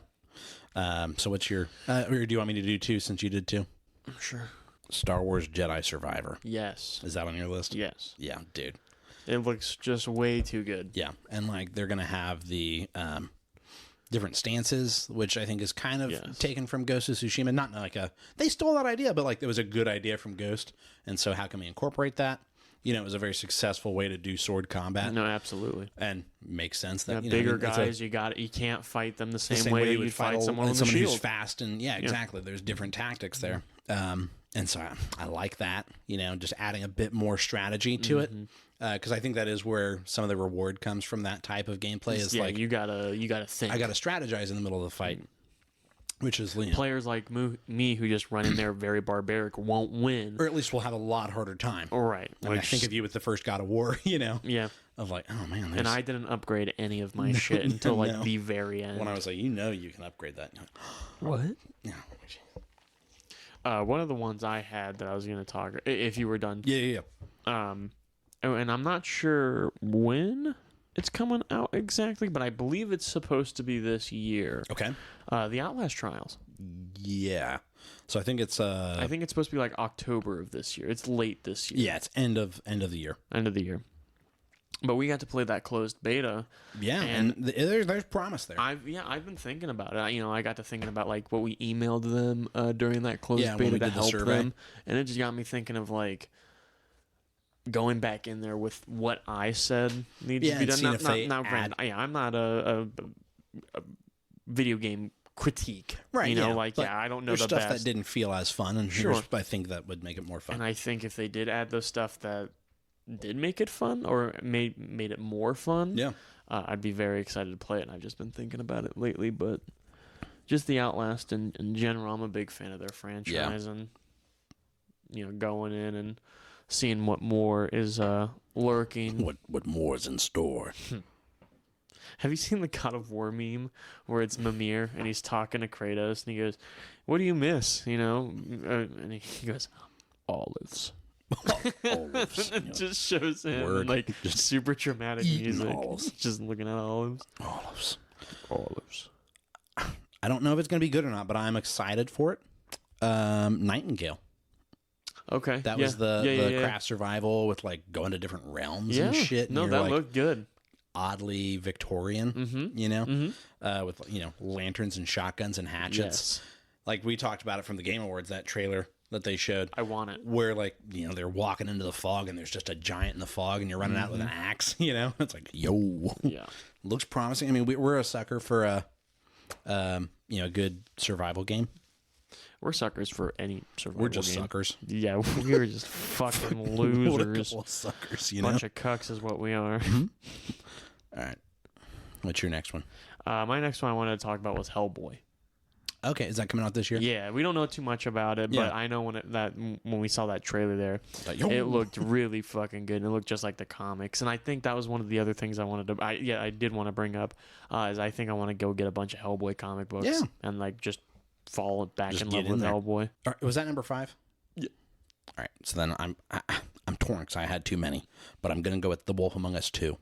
So what's your... or do you want me to do two, since you did two? Sure. Star Wars Jedi Survivor. Yes. Is that on your list? Yes. Yeah, dude. It looks just way too good. Yeah, and like they're going to have the different stances, which I think is kind of taken from Ghost of Tsushima. Not like they stole that idea, but like it was a good idea from Ghost. And so how can we incorporate that? You know, it was a very successful way to do sword combat. No, absolutely. And makes sense that bigger guys, you can't fight them the same way you fight someone with a shield. Who's fast, and exactly. There's different tactics there. And so I like that, you know, just adding a bit more strategy to it. Because I think that is where some of the reward comes from that type of gameplay. Is like you gotta think. I gotta strategize in the middle of the fight, which is players like me who just run in there very barbaric won't win, or at least will have a lot harder time. Right. I mean, I think of you with the first God of War, you know. Yeah. Of like, oh man. And I didn't upgrade any of my shit until like the very end. When I was like, you know, you can upgrade that. What? Yeah. One of the ones I had that I was going to talk, if you were done. Yeah. And I'm not sure when it's coming out exactly, but I believe it's supposed to be this year. Okay. The Outlast Trials. Yeah. So I think it's I think it's supposed to be like October of this year. It's late this year. Yeah, it's end of the year. End of the year. But we got to play that closed beta. Yeah, and there's promise there. I've been thinking about it. I got to thinking about like what we emailed them during that closed beta to help them, and it just got me thinking of like going back in there with what I said needs to be done. I'm not a video game critique, right? You know, I don't know the stuff best. That didn't feel as fun, and I think that would make it more fun. And I think if they did add the stuff that did make it fun or made it more fun, I'd be very excited to play it. And I've just been thinking about it lately, but just the Outlast in general, I'm a big fan of their franchise, and going in and seeing what more is lurking. What more is in store? Have you seen the God of War meme where it's Mimir and he's talking to Kratos and he goes, "What do you miss?" And he goes, "Olives." Olives. It just shows him like just super traumatic music. Olives. Just looking at olives. I don't know if it's going to be good or not, but I'm excited for it. Nightingale. Okay. That was the craft survival with like going to different realms and shit. No, that looked good. Oddly Victorian, with lanterns and shotguns and hatchets. Yes. Like we talked about it from the Game Awards, that trailer that they showed. I want it. Where, like, you know, they're walking into the fog and there's just a giant in the fog and you're running out with an axe, you know? It's like, yo. Yeah. Looks promising. I mean, we're a sucker for a good survival game. We're suckers for any survival game. We're just suckers. Yeah, we're just fucking losers. What a couple of suckers, you know? Bunch of cucks is what we are. All right. What's your next one? My next one I wanted to talk about was Hellboy. Okay, is that coming out this year? Yeah, we don't know too much about it, but I know when we saw that trailer there, it looked really fucking good. And it looked just like the comics, and I think that was one of the other things I wanted to. I did want to bring up is I think I want to go get a bunch of Hellboy comic books and like just fall back in love with Hellboy. All right, was that number 5? Yeah. All right, so then I'm torn because I had too many, but I'm gonna go with The Wolf Among Us 2.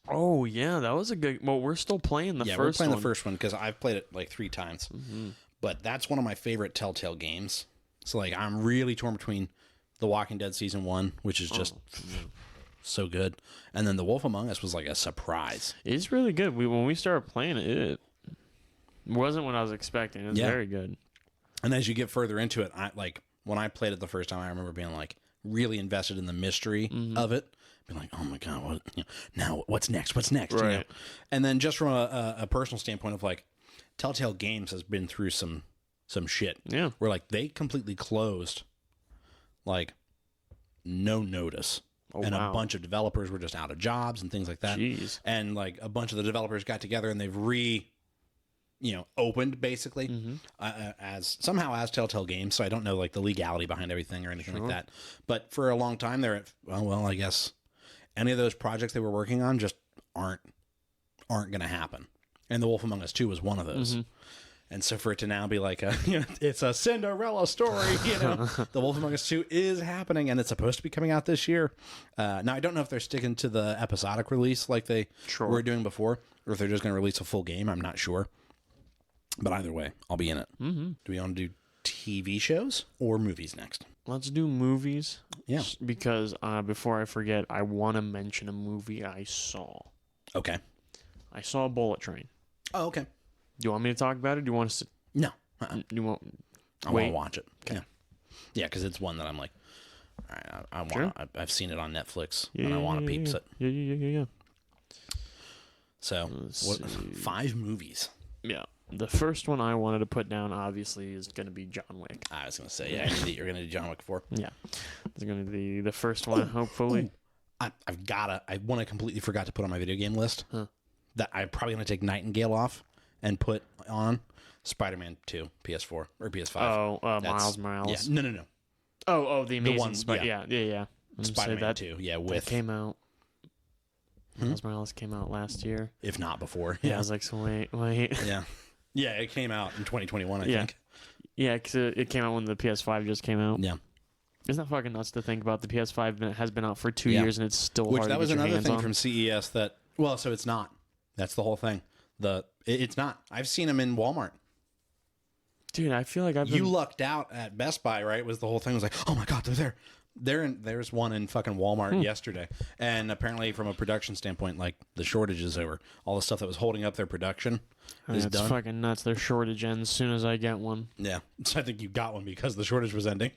Oh yeah, that was a good. Well, we're still playing the first one. Yeah, we're playing the first one because I've played it like 3 times. Mm-hmm. But that's one of my favorite Telltale games. So like, I'm really torn between The Walking Dead Season 1, which is just so good, and then The Wolf Among Us was like a surprise. It's really good. When we started playing it, it wasn't what I was expecting. It was very good. And as you get further into it, when I played it the first time, I remember being like really invested in the mystery of it. Being like, oh my god, what? You know, now what's next? What's next? Right. You know? And then just from a personal standpoint of like, Telltale Games has been through some shit. Yeah. Where like they completely closed, like, no notice. A bunch of developers were just out of jobs and things like that. Jeez. And like a bunch of the developers got together and they've opened basically as Telltale Games. So I don't know like the legality behind everything or anything like that. But for a long time they're I guess any of those projects they were working on just aren't going to happen. And The Wolf Among Us 2 was one of those. And so for it to now be like it's a Cinderella story, you know, The Wolf Among Us 2 is happening and it's supposed to be coming out this year. Now I don't know if they're sticking to the episodic release like they were doing before, or if they're just going to release a full game. I'm not sure. But either way, I'll be in it. Mm-hmm. Do we want to do TV shows or movies next? Let's do movies. Yeah. Because before I forget, I want to mention a movie I saw. Okay. I saw Bullet Train. Oh, okay. Do you want me to talk about it? Do you want us to? No. You won't. I want to watch it. Okay. Yeah, because it's one that I'm like, all right, I want. Sure. I've seen it on Netflix, and I want to peeps it. Yeah. So, 5 movies? Yeah. The first one I wanted to put down, obviously, is going to be John Wick. I was going to say, yeah, you're going to do John Wick 4. Yeah. It's going to be the first one, hopefully. I want to completely forgot to put on my video game list. That I'm probably going to take Nightingale off and put on Spider-Man 2, PS4 or PS5. Oh, Miles Morales. Yeah. No. Oh, the amazing one. Yeah. Spider-Man 2, yeah, with... That came out... Miles Morales came out last year. If not before. Yeah, I was like, so wait. Yeah. Yeah, it came out in 2021, I think. Yeah, because it came out when the PS5 just came out. Yeah. Isn't that fucking nuts to think about? The PS5 has been out for 2 years and it's still hard to get your hands on. That was another thing from CES that... Well, so it's not. That's the whole thing. It's not. I've seen them in Walmart. Dude, I feel like You lucked out at Best Buy, right? Was the whole thing. It was like, oh my god, they're there. There's one in fucking Walmart yesterday. And apparently from a production standpoint, like the shortage is over. All the stuff that was holding up their production is done. It's fucking nuts. Their shortage ends as soon as I get one. Yeah. So I think you got one because the shortage was ending.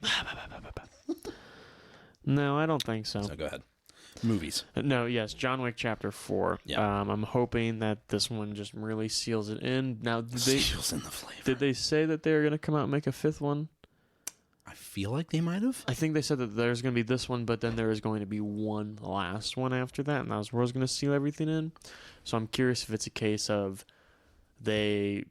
No, I don't think so. So go ahead. Movies. No, yes, John Wick Chapter 4. Yeah. I'm hoping that this one just really seals it in. Now, seals in the flavor. Did they say that they're going to come out and make a 5th one? I feel like they might have. I think they said that there's going to be this one, but then there is going to be one last one after that, and that's where it's going to seal everything in. So I'm curious if it's a case of 3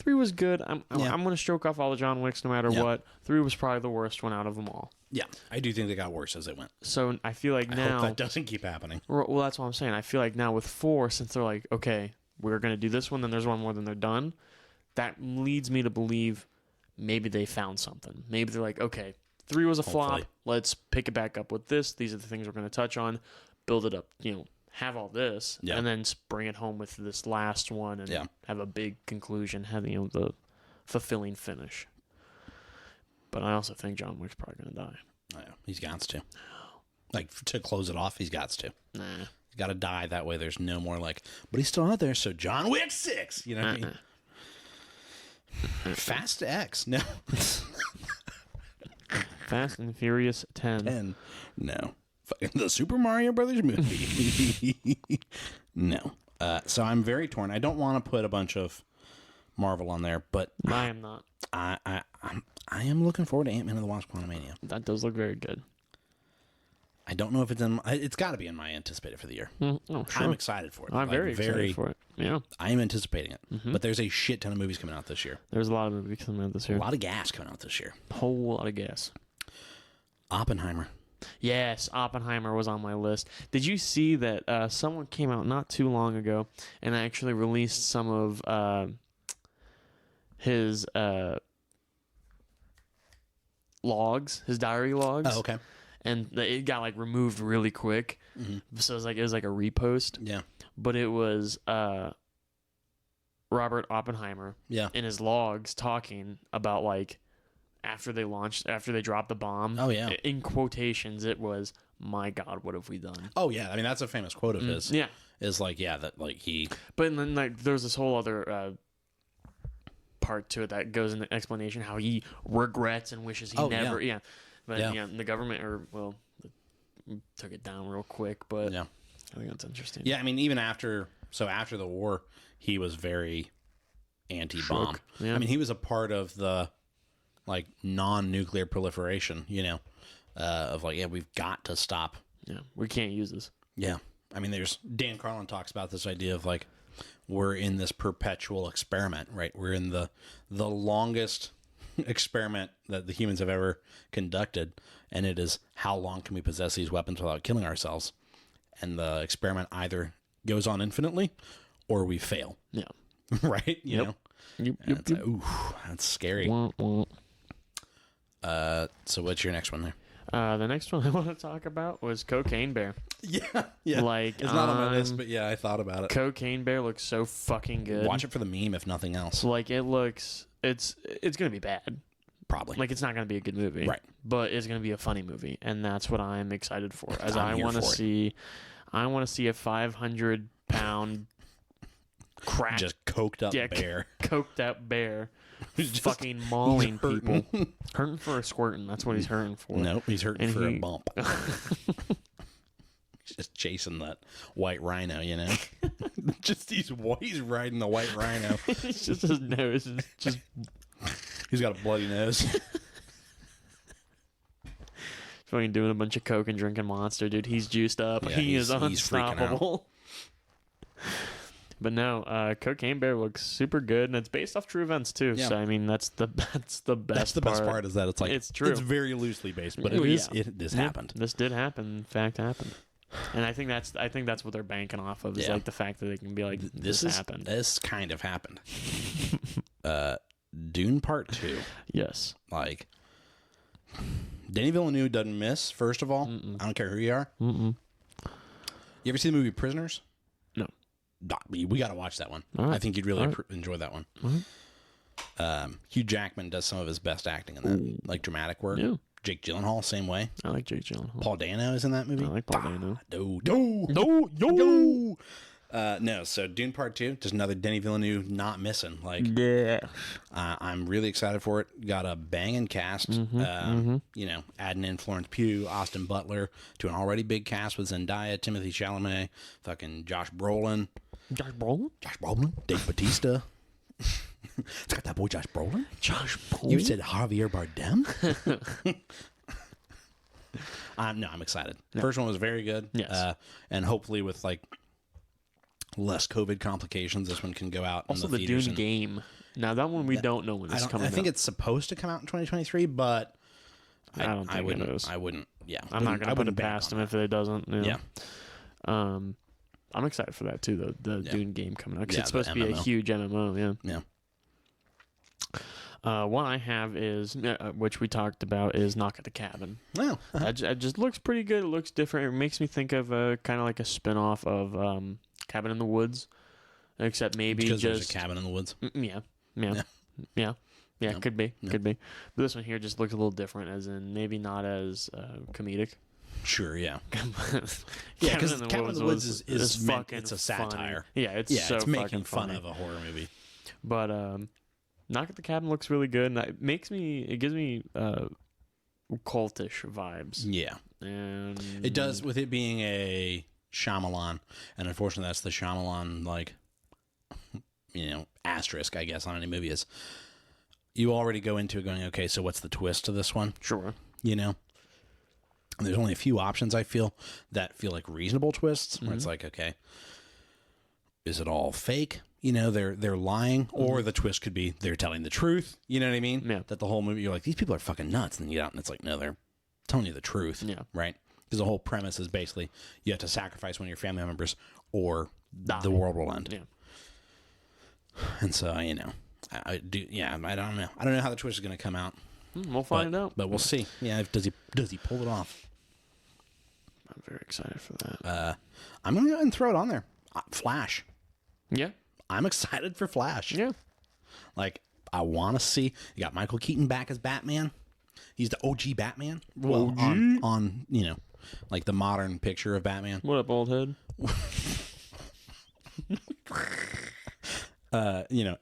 was good. I'm going to stroke off all the John Wicks no matter what. 3 was probably the worst one out of them all. Yeah, I do think they got worse as they went. So I feel like now... I hope that doesn't keep happening. Well, that's what I'm saying. I feel like now with 4, since they're like, okay, we're going to do this one, then there's one more, then they're done, that leads me to believe maybe they found something. Maybe they're like, okay, 3 was a flop. Let's pick it back up with this. These are the things we're going to touch on. Build it up, have all this, and then bring it home with this last one and have a big conclusion, have the fulfilling finish. But I also think John Wick's probably going to die. Oh, yeah. He's got to. Like, to close it off, he's got to. Nah. He's got to die. That way there's no more like, but he's still out there, so John Wick 6. You know what I mean? Fast X. No. Fast and Furious 10. 10. No. Fucking the Super Mario Brothers movie. No. So I'm very torn. I don't want to put a bunch of Marvel on there, but I am not. I am looking forward to Ant-Man and the Wasp: Quantumania. That does look very good. I don't know if it's in. It's got to be in my anticipated for the year. Oh, sure. I'm excited for it. I'm very excited for it. Yeah. I am anticipating it. But there's a shit ton of movies coming out this year. There's a lot of movies coming out this year. A lot of gas coming out this year. A whole lot of gas. Oppenheimer. Yes, Oppenheimer was on my list. Did you see that someone came out not too long ago and actually released some of his logs, his diary logs? Oh, okay. And it got like removed really quick. So it was like a repost. Yeah. But it was Robert Oppenheimer in his logs talking about like after they dropped the bomb. Oh, yeah. In quotations, it was, "My God, what have we done?" Oh, yeah. I mean, that's a famous quote of his. Yeah. Is like, yeah, that like he. But then like there's this whole other part to it that goes into explanation how he regrets and wishes he never. Yeah. But the government took it down real quick. But yeah, I think that's interesting. Yeah, I mean, even after the war, he was very anti-bomb. Yeah. I mean, he was a part of the like non-nuclear proliferation, of like, yeah, we've got to stop. Yeah, we can't use this. Yeah. I mean, there's Dan Carlin talks about this idea of like we're in this perpetual experiment, right? We're in the longest experiment that the humans have ever conducted, and it is how long can we possess these weapons without killing ourselves? And the experiment either goes on infinitely or we fail. Yeah. Right? You know? Yep. Like, ooh, that's scary. So what's your next one there? The next one I want to talk about was Cocaine Bear. Yeah. Like, it's not on my list, but yeah, I thought about it. Cocaine Bear looks so fucking good. Watch it for the meme, if nothing else. Like, it looks, it's gonna be bad. Probably. Like, it's not gonna be a good movie. Right. But it's gonna be a funny movie, and that's what I'm excited for. As I want to see a 500-pound crack, just coked up bear. Coked up bear. Fucking mauling people. Hurting for a squirting. That's what he's hurting for. Nope, he's hurting for a bump. Just chasing that white rhino, he's riding the white rhino. It's just his nose is just. He's got a bloody nose. Fucking doing a bunch of coke and drinking Monster, dude. He's juiced up. Yeah, he's unstoppable. But no, Cocaine Bear looks super good, and it's based off true events too. Yeah. So I mean, that's the best. That's the best part is that it's like it's true. It's very loosely based, but this happened. This did happen. In fact, happened. And I think that's what they're banking off of is like the fact that they can be like, this happened. This kind of happened. Dune Part 2. Yes. Like, Denis Villeneuve doesn't miss. First of all, I don't care who you are. You ever see the movie Prisoners? No. We got to watch that one. Right. I think you'd really enjoy that one. Hugh Jackman does some of his best acting in that, like dramatic work. Yeah. Jake Gyllenhaal, same way. I like Jake Gyllenhaal. Paul Dano is in that movie. I like Paul Dano. No, so Dune Part 2, just another Denis Villeneuve not missing. Like, I'm really excited for it. Got a banging cast. Adding in Florence Pugh, Austin Butler to an already big cast with Zendaya, Timothy Chalamet, fucking Josh Brolin, Dave Bautista. It's got that boy Josh Brolin. You said Javier Bardem. No, I'm excited. Yeah. First one was very good. Yes, and hopefully with like less COVID complications, this one can go out. Also, in the Dune game. Now that one we don't know when it's coming. I think it's supposed to come out in 2023, but I don't think it is. I wouldn't. Yeah, I'm not going to put it past him if it doesn't. Yeah. I'm excited for that too, though. The Dune game coming out because it's supposed to be a huge MMO. Yeah. One I have is, which we talked about, is Knock at the Cabin. Oh. It just looks pretty good. It looks different. It makes me think of kind of like a spin-off of Cabin in the Woods, except maybe because just... there's a cabin in the woods. Yeah, could be. But this one here just looks a little different, as in maybe not as comedic. Sure, yeah. Yeah, because Cabin in the Woods is fucking it's a satire. Funny. Yeah, it's it's making fun funny. of a horror movie. But Knock at the Cabin looks really good, and it gives me cultish vibes. Yeah. And It does, with it being a Shyamalan, and unfortunately that's the Shyamalan, like, asterisk, I guess, on any movie is you already go into it going, okay, so what's the twist to this one? Sure. And there's only a few options, I feel, that feel like reasonable twists, where it's like, okay, is it all fake? They're lying, or the twist could be they're telling the truth. You know what I mean? Yeah. That the whole movie, you're like, these people are fucking nuts, and then you get out, and it's like, no, they're telling you the truth. Yeah. Right? Because the whole premise is basically you have to sacrifice one of your family members, or the world will end. Yeah. And so, I do. Yeah, I don't know. I don't know how the twist is going to come out. We'll find out. But we'll see. Yeah, does he pull it off? I'm very excited for that. I'm going to go ahead and throw it on there. Flash. Yeah. I'm excited for Flash. Yeah. Like, I want to see. You got Michael Keaton back as Batman. He's the OG Batman. Well, OG? on like the modern picture of Batman. What up, old head?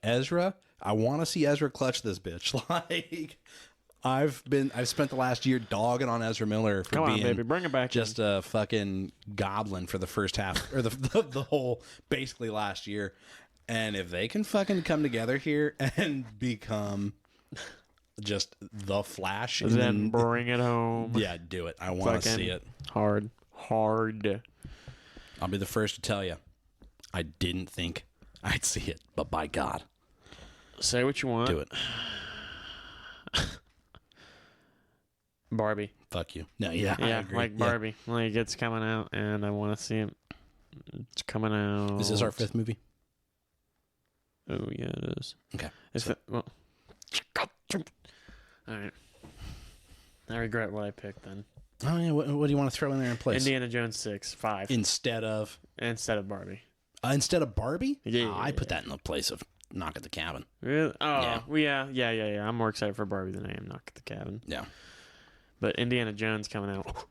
Ezra. I want to see Ezra clutch this bitch. Like, I've spent the last year dogging on Ezra Miller for being baby, bring it back. just a fucking goblin for the first half or the whole basically last year. And if they can fucking come together here and become just the Flash, and then bring it home. Yeah, do it. I want to see it. Hard. I'll be the first to tell you, I didn't think I'd see it, but by God, say what you want. do it. Barbie. Fuck you. No, yeah, I agree. Like Barbie. Like, it's coming out, and I want to see it. It's coming out. Is this our 5th movie? Oh yeah, it is. Okay. Well, all right. I regret what I picked then. Oh yeah. What do you want to throw in there in place? Indiana Jones 5 instead of Barbie. Instead of Barbie. Yeah, I put that in the place of Knock at the Cabin. Really? Oh, Yeah. yeah. I'm more excited for Barbie than I am Knock at the Cabin. Yeah. But Indiana Jones coming out.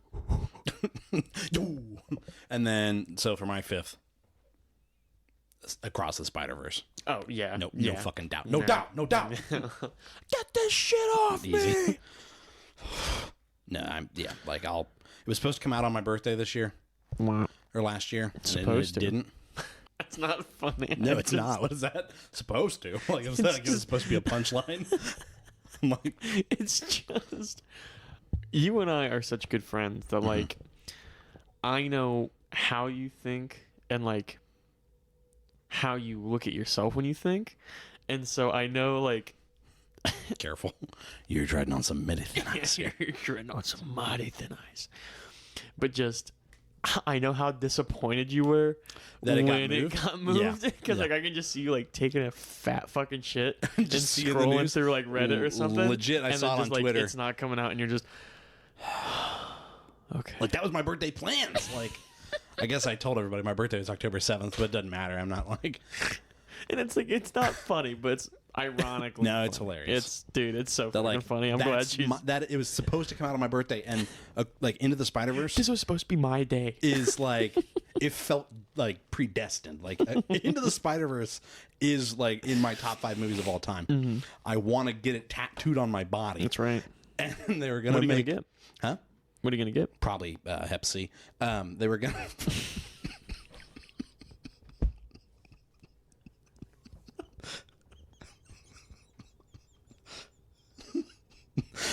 And then, so for my 5th, Across the Spider-Verse. Oh yeah. No yeah. fucking doubt. No doubt. Get this shit off me. No, like it was supposed to come out on my birthday this year. Wow. Or last year. It's supposed to. It didn't. That's not funny. No, it's not. What is that supposed to? Like, is that it's supposed to be a punchline? I'm like, it's just you and I are such good friends that like I know how you think and like how you look at yourself when you think, and so I know like careful, you're treading on some mighty thin ice here. You're treading on some mighty thin ice. But just I know how disappointed you were that when it got moved because Yeah. like I can just see you like taking a fat fucking shit and Just scrolling through like Reddit or something. Legit, I and saw then it just, on like, Twitter. It's not coming out, and you're just okay. Like, that was my birthday plans. Like, I guess I told everybody my birthday was October 7th, but it doesn't matter. I'm not like... And it's like, it's not funny, but it's ironically No, it's funny. hilarious. It's so fucking like, funny. I'm glad she's... that it was supposed to come out on my birthday, and like Into the Spider-Verse This was supposed to be my day. is like, it felt like predestined. Like, Into the Spider-Verse is like in my top 5 movies of all time. I want to get it tattooed on my body. That's right. And they were going What are to you make... going to get? Huh? What are you going to get? Probably Hep C. They were going to...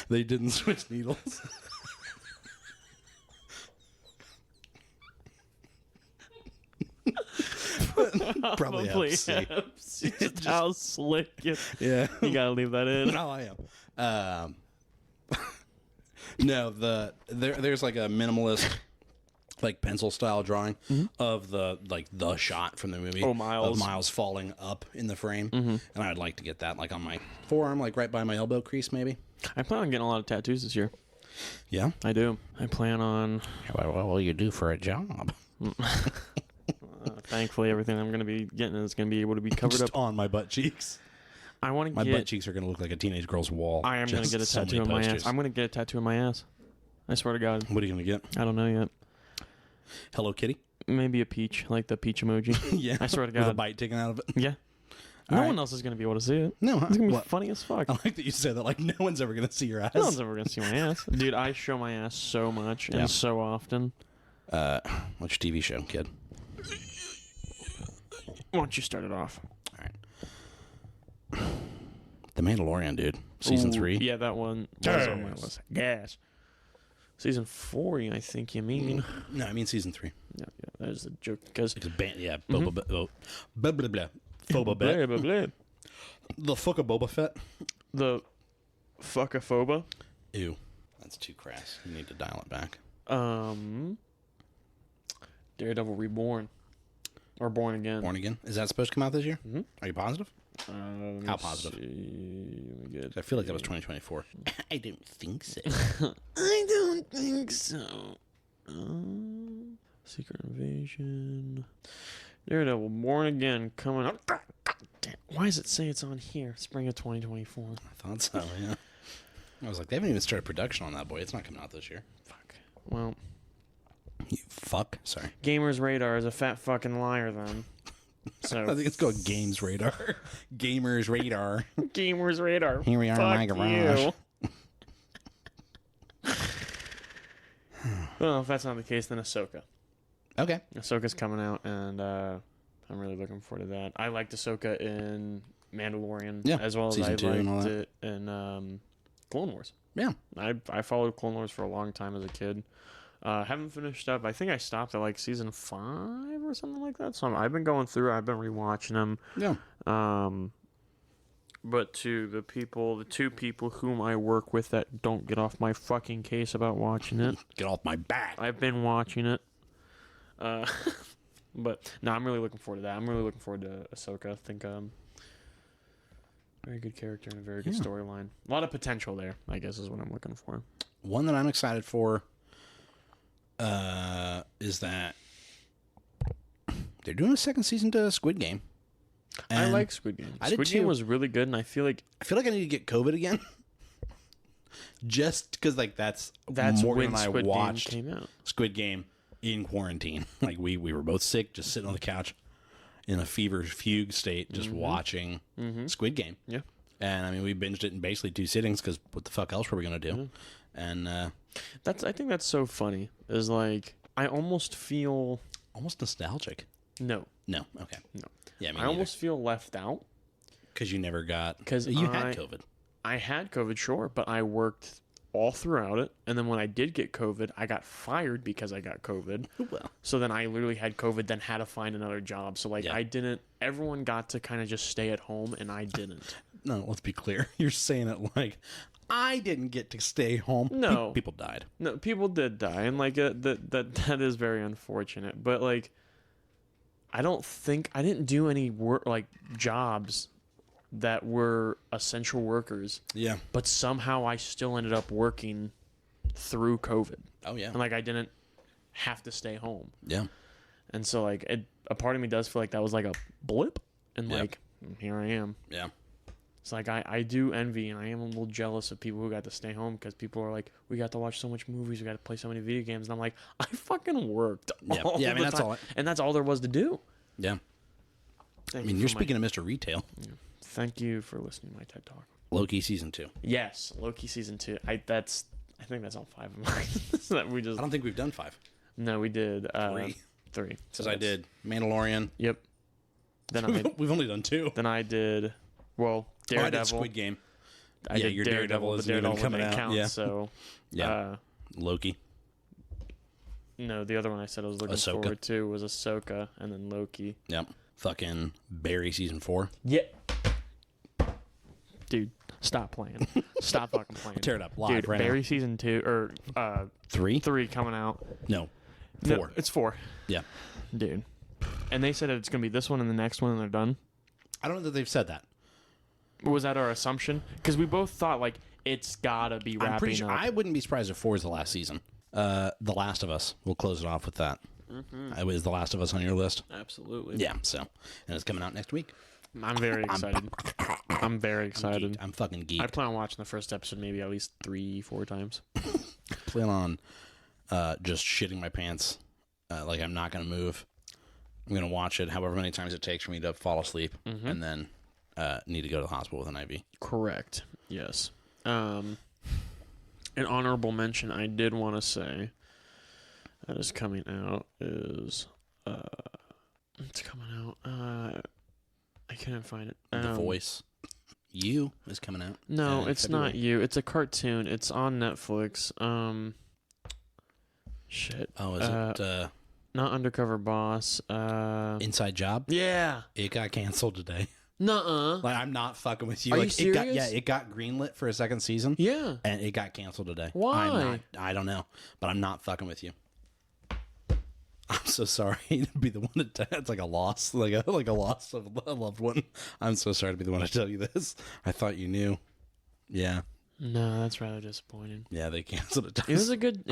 They didn't switch needles. Probably Hep C. Just how slick. Yeah. You got to leave that in. No, I am. No, there's like a minimalist, like pencil style drawing of the shot from the movie. Oh, Miles. Of Miles falling up in the frame, and I'd like to get that like on my forearm, like right by my elbow crease, maybe. I plan on getting a lot of tattoos this year. Yeah, I do. I plan on... What will you do for a job? Thankfully, everything I'm going to be getting is going to be able to be covered Just up. on my butt cheeks. I want to My get... butt cheeks are going to look like a teenage girl's wall. I am going to get a tattoo on my ass. I'm going to get a tattoo on my ass. I swear to God. What are you going to get? I don't know yet. Hello Kitty? Maybe a peach, like the peach emoji. Yeah. I swear to With a God. bite taken out of it. Yeah. No All one right. else is going to be able to see it. No, huh? It's going to be What? funny as fuck. I like that you said that. Like, no one's ever going to see your ass. No one's ever going to see my ass. Dude, I show my ass so much Yeah. and so often. What's your TV show, kid? Why don't you start it off? All right. The Mandalorian, dude. Season 3. Yeah, that one was on my list. Gas. Season 4, I think you mean. No, I mean season 3. Yeah, that is a joke. Because Yeah, Boba Fett. Blah, blah, blah. Boba Fett. blah, blah. The fuck of Boba Fett. The fuckaphoba. Ew. That's too crass. You need to dial it back. Daredevil Reborn. Or Born Again. Born Again. Is that supposed to come out this year? Mm-hmm. Are you positive? How positive? Let me get I feel like that was 2024. I don't think so. I don't think so. Secret Invasion. Daredevil Born Again coming up. God damn. Why does it say it's on here? Spring of 2024. I thought so, yeah. I was like, they haven't even started production on that, boy. It's not coming out this year. Fuck. Well, You fuck. Sorry. Gamers Radar is a fat fucking liar then. So I think it's called Games Radar. Gamers Radar. Gamers Radar. Here we are in my garage. Well, if that's not the case, then Ahsoka. Okay. Ahsoka's coming out, and I'm really looking forward to that. I liked Ahsoka in Mandalorian, Yeah, as well as season I 2 and all liked that. it in Clone Wars. Yeah. I followed Clone Wars for a long time as a kid. Haven't finished up. I think I stopped at like season 5 or something like that. So I've been going through. I've been rewatching them. Yeah. But to the two people whom I work with that don't get off my fucking case about watching it, Get off my back. I've been watching it. But no, I'm really looking forward to that. I'm really looking forward to Ahsoka. I think very good character and a very good storyline. A lot of potential there, I guess, is what I'm looking for. One that I'm excited for is that they're doing a second season to Squid Game. I And like Squid Game. I did Squid Game too. was really good, and I feel like I need to get COVID again. Just because, like, that's Morgan when and I Squid watched Game came out. Squid Game in quarantine. Like, we were both sick, just sitting on the couch in a fever fugue state, just watching Squid Game. Yeah. And, I mean, we binged it in basically 2 sittings because what the fuck else were we going to do? And I think that's so funny. Is like I almost feel almost nostalgic. no. Okay. No. Yeah, I almost feel left out. because you never got... Because you had COVID. I had COVID, sure, but I worked all throughout it. And then when I did get COVID, I got fired because I got COVID. Well, So then I literally had COVID, then had to find another job. So, like, Yeah. I didn't... Everyone got to kind of just stay at home, and I didn't. no, let's be clear. You're saying it like, I didn't get to stay home. No. People died. No, people did die, and, like, that is very unfortunate. But, like, I didn't do any work, like, jobs that were essential workers. Yeah. But somehow I still ended up working through COVID. Oh, yeah. And, like, I didn't have to stay home. Yeah. And so, like, a part of me does feel like that was, like, a blip. And, Yeah. like, here I am. Yeah. It's like, I do envy and I am a little jealous of people who got to stay home because people are like, we got to watch so much movies, we got to play so many video games. And I'm like, I fucking worked all Yeah, I mean, the that's time. all And that's all there was to do. Yeah. Thank I mean, you you're for speaking of Mr. Retail. Thank you for listening to my TED Talk. Loki season 2. Yes, Loki season 2. I think that's on 5 of mine. That we just I don't think we've done 5. No, we did 3. 3. Because I did Mandalorian. Yep. Then We've only done 2. then I did Daredevil. I did Squid Game. I did your Daredevil, Daredevil but isn't even Daredevil coming didn't out. count, Yeah. so Yeah. Loki. no, the other one I said I was looking Ahsoka. forward to was Ahsoka and then Loki. Yep. Fucking Barry season 4. Yeah. Dude, stop playing. Stop fucking playing. Tear it up live Dude, right Barry now. season 2 or 3? 3 coming out. No. No, 4. it's 4. Yeah. Dude. And they said it's going to be this one and the next one and they're done. I don't know that they've said that. Was that our assumption? Because we both thought, like, it's got to be wrapping I'm pretty sure. up. I wouldn't be surprised if 4 is the last season. The Last of Us. We'll close it off with that. Is The Last of Us on your list? Absolutely. Yeah. So, and it's coming out next week. I'm very excited. I'm very excited. I'm fucking geeked. I plan on watching the first episode maybe at least 3-4 times. plan on just shitting my pants. Like, I'm not going to move. I'm going to watch it however many times it takes for me to fall asleep and then need to go to the hospital with an IV. Correct. Yes. An honorable mention I did want to say that is coming out is it's coming out. I couldn't find it. The Voice. You is coming out. No, it's February. not You. It's a cartoon. It's on Netflix. Shit. Oh, is it Not Undercover Boss. Inside Job? Yeah. It got canceled today. Nuh-uh. Like, I'm not fucking with you. Are like, you serious? It got greenlit for a second season. Yeah. And it got canceled today. Why? I don't know, but I'm not fucking with you. I'm so sorry to be the one to tell. It's like a loss, like a loss of a loved one. I'm so sorry to be the one to tell you this. I thought you knew. Yeah. No, that's rather disappointing. Yeah, they canceled it. It was a good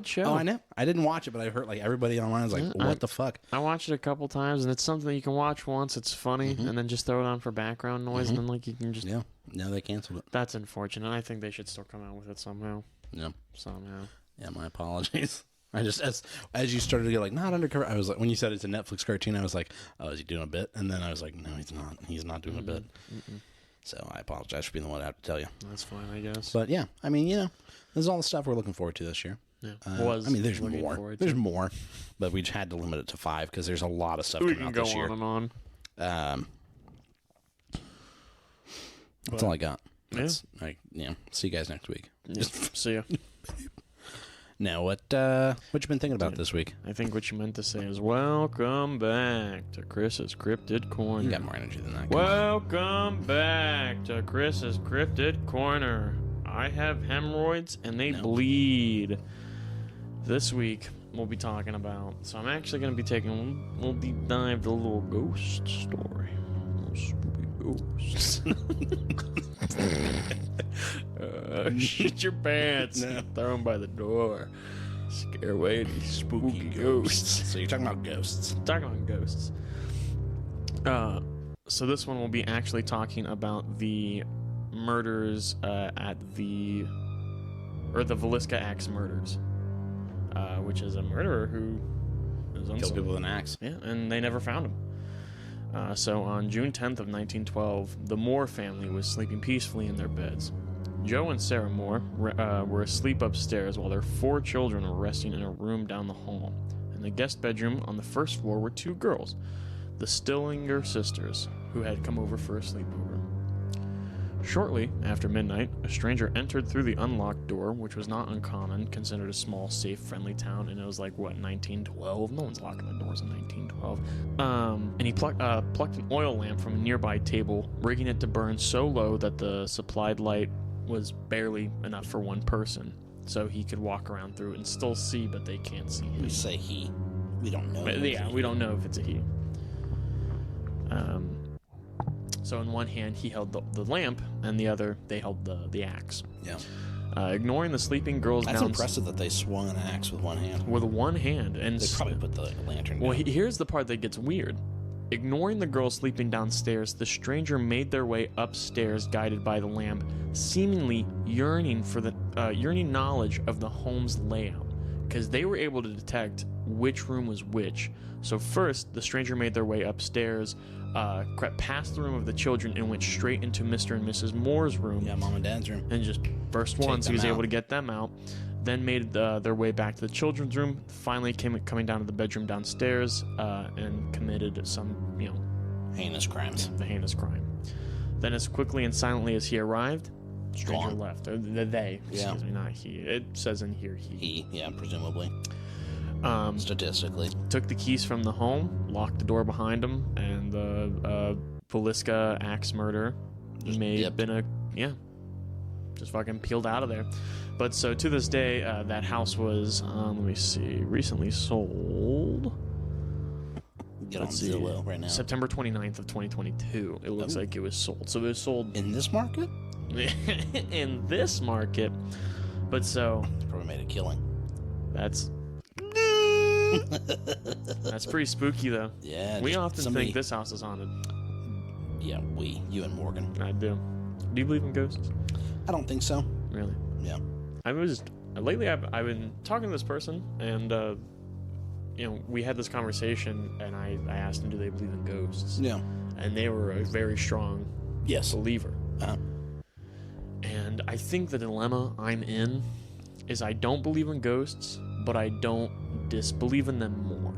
show. Oh, I know. I didn't watch it, but I heard like everybody online was like, "What the fuck?" I watched it a couple times, and it's something that you can watch once. It's funny, and then just throw it on for background noise, and then like you can just. Yeah. No, they canceled it. That's unfortunate. I think they should still come out with it somehow. Yeah. Somehow. Yeah, my apologies. I just as you started to get like not undercover, I was like when you said it's a Netflix cartoon, I was like, oh, is he doing a bit? And then I was like, no, he's not. He's not doing a bit. So I apologize for being the one to have to tell you. That's fine, I guess. But yeah, I mean, you know, this is all the stuff we're looking forward to this year. Yeah. I mean, there's more. There's more, but we just had to limit it to 5 because there's a lot of stuff we coming can out this go year. on and on. That's all I got. Yeah. That's, see you guys next week. Yeah. See ya. Now, what you been thinking about this week? I think what you meant to say is welcome back to Chris's Cryptid Corner. You got more energy than that. Welcome back to Chris's Cryptid Corner. I have hemorrhoids and they bleed. This week we'll be talking about. So I'm actually going to be taking a little deep dive to a little ghost story. Little spooky ghosts. Shit your pants. No. Throw them by the door. Scare away these spooky ghosts. So you're talking about ghosts. Talking about ghosts. So this one will be actually talking about the murders at the Velisca Axe murders, which is a murderer who is Killed people with an axe. Yeah, and they never found him. So on June 10th of 1912, the Moore family was sleeping peacefully in their beds. Joe and Sarah Moore were asleep upstairs while their 4 children were resting in a room down the hall. In the guest bedroom on the first floor were 2 girls, the Stillinger sisters, who had come over for a sleepover. Shortly after midnight, a stranger entered through the unlocked door, which was not uncommon, considered a small, safe, friendly town, and it was like, 1912? No one's locking the doors in 1912. And he plucked an oil lamp from a nearby table, rigging it to burn so low that the supplied light was barely enough for one person, so he could walk around through it and still see, but they can't see him. We say he. We don't know. Yeah, we don't know if it's a he. So in one hand he held the lamp, and the other they held the axe. Yeah. Ignoring the sleeping girls. That's impressive that they swung an axe with one hand. With one hand, and they probably put the lantern down. Well, here's the part that gets weird. Ignoring the girls sleeping downstairs, the stranger made their way upstairs, guided by the lamp, seemingly yearning knowledge of the home's layout, because they were able to detect which room was which. So first, the stranger made their way upstairs, crept past the room of the children, and went straight into Mr. and Mrs. Moore's room. Yeah, Mom and Dad's room. And just first once, he was able to get them out. Then made their way back to the children's room. Finally coming down to the bedroom downstairs, and committed some, heinous crimes. The heinous crime. Then, as quickly and silently as he arrived, the stranger left. Or they, excuse me, not he. It says in here he. He, yeah, presumably. Statistically. Took the keys from the home, locked the door behind him, and the Velisca axe murder just fucking peeled out of there. But so to this day, that house was, recently sold. Get on Zillow right now. September 29th of 2022. It looks like it was sold. So it was sold in this market? In this market. But so... Probably made a killing. That's pretty spooky, though. Yeah. We often think this house is haunted. Yeah, you and Morgan. I do. Do you believe in ghosts? I don't think so. Really? Yeah. Lately I've been talking to this person, and we had this conversation, and I asked them, do they believe in ghosts? Yeah. And they were very strong Yes. believer. And I think the dilemma I'm in is I don't believe in ghosts, but I don't disbelieve in them more.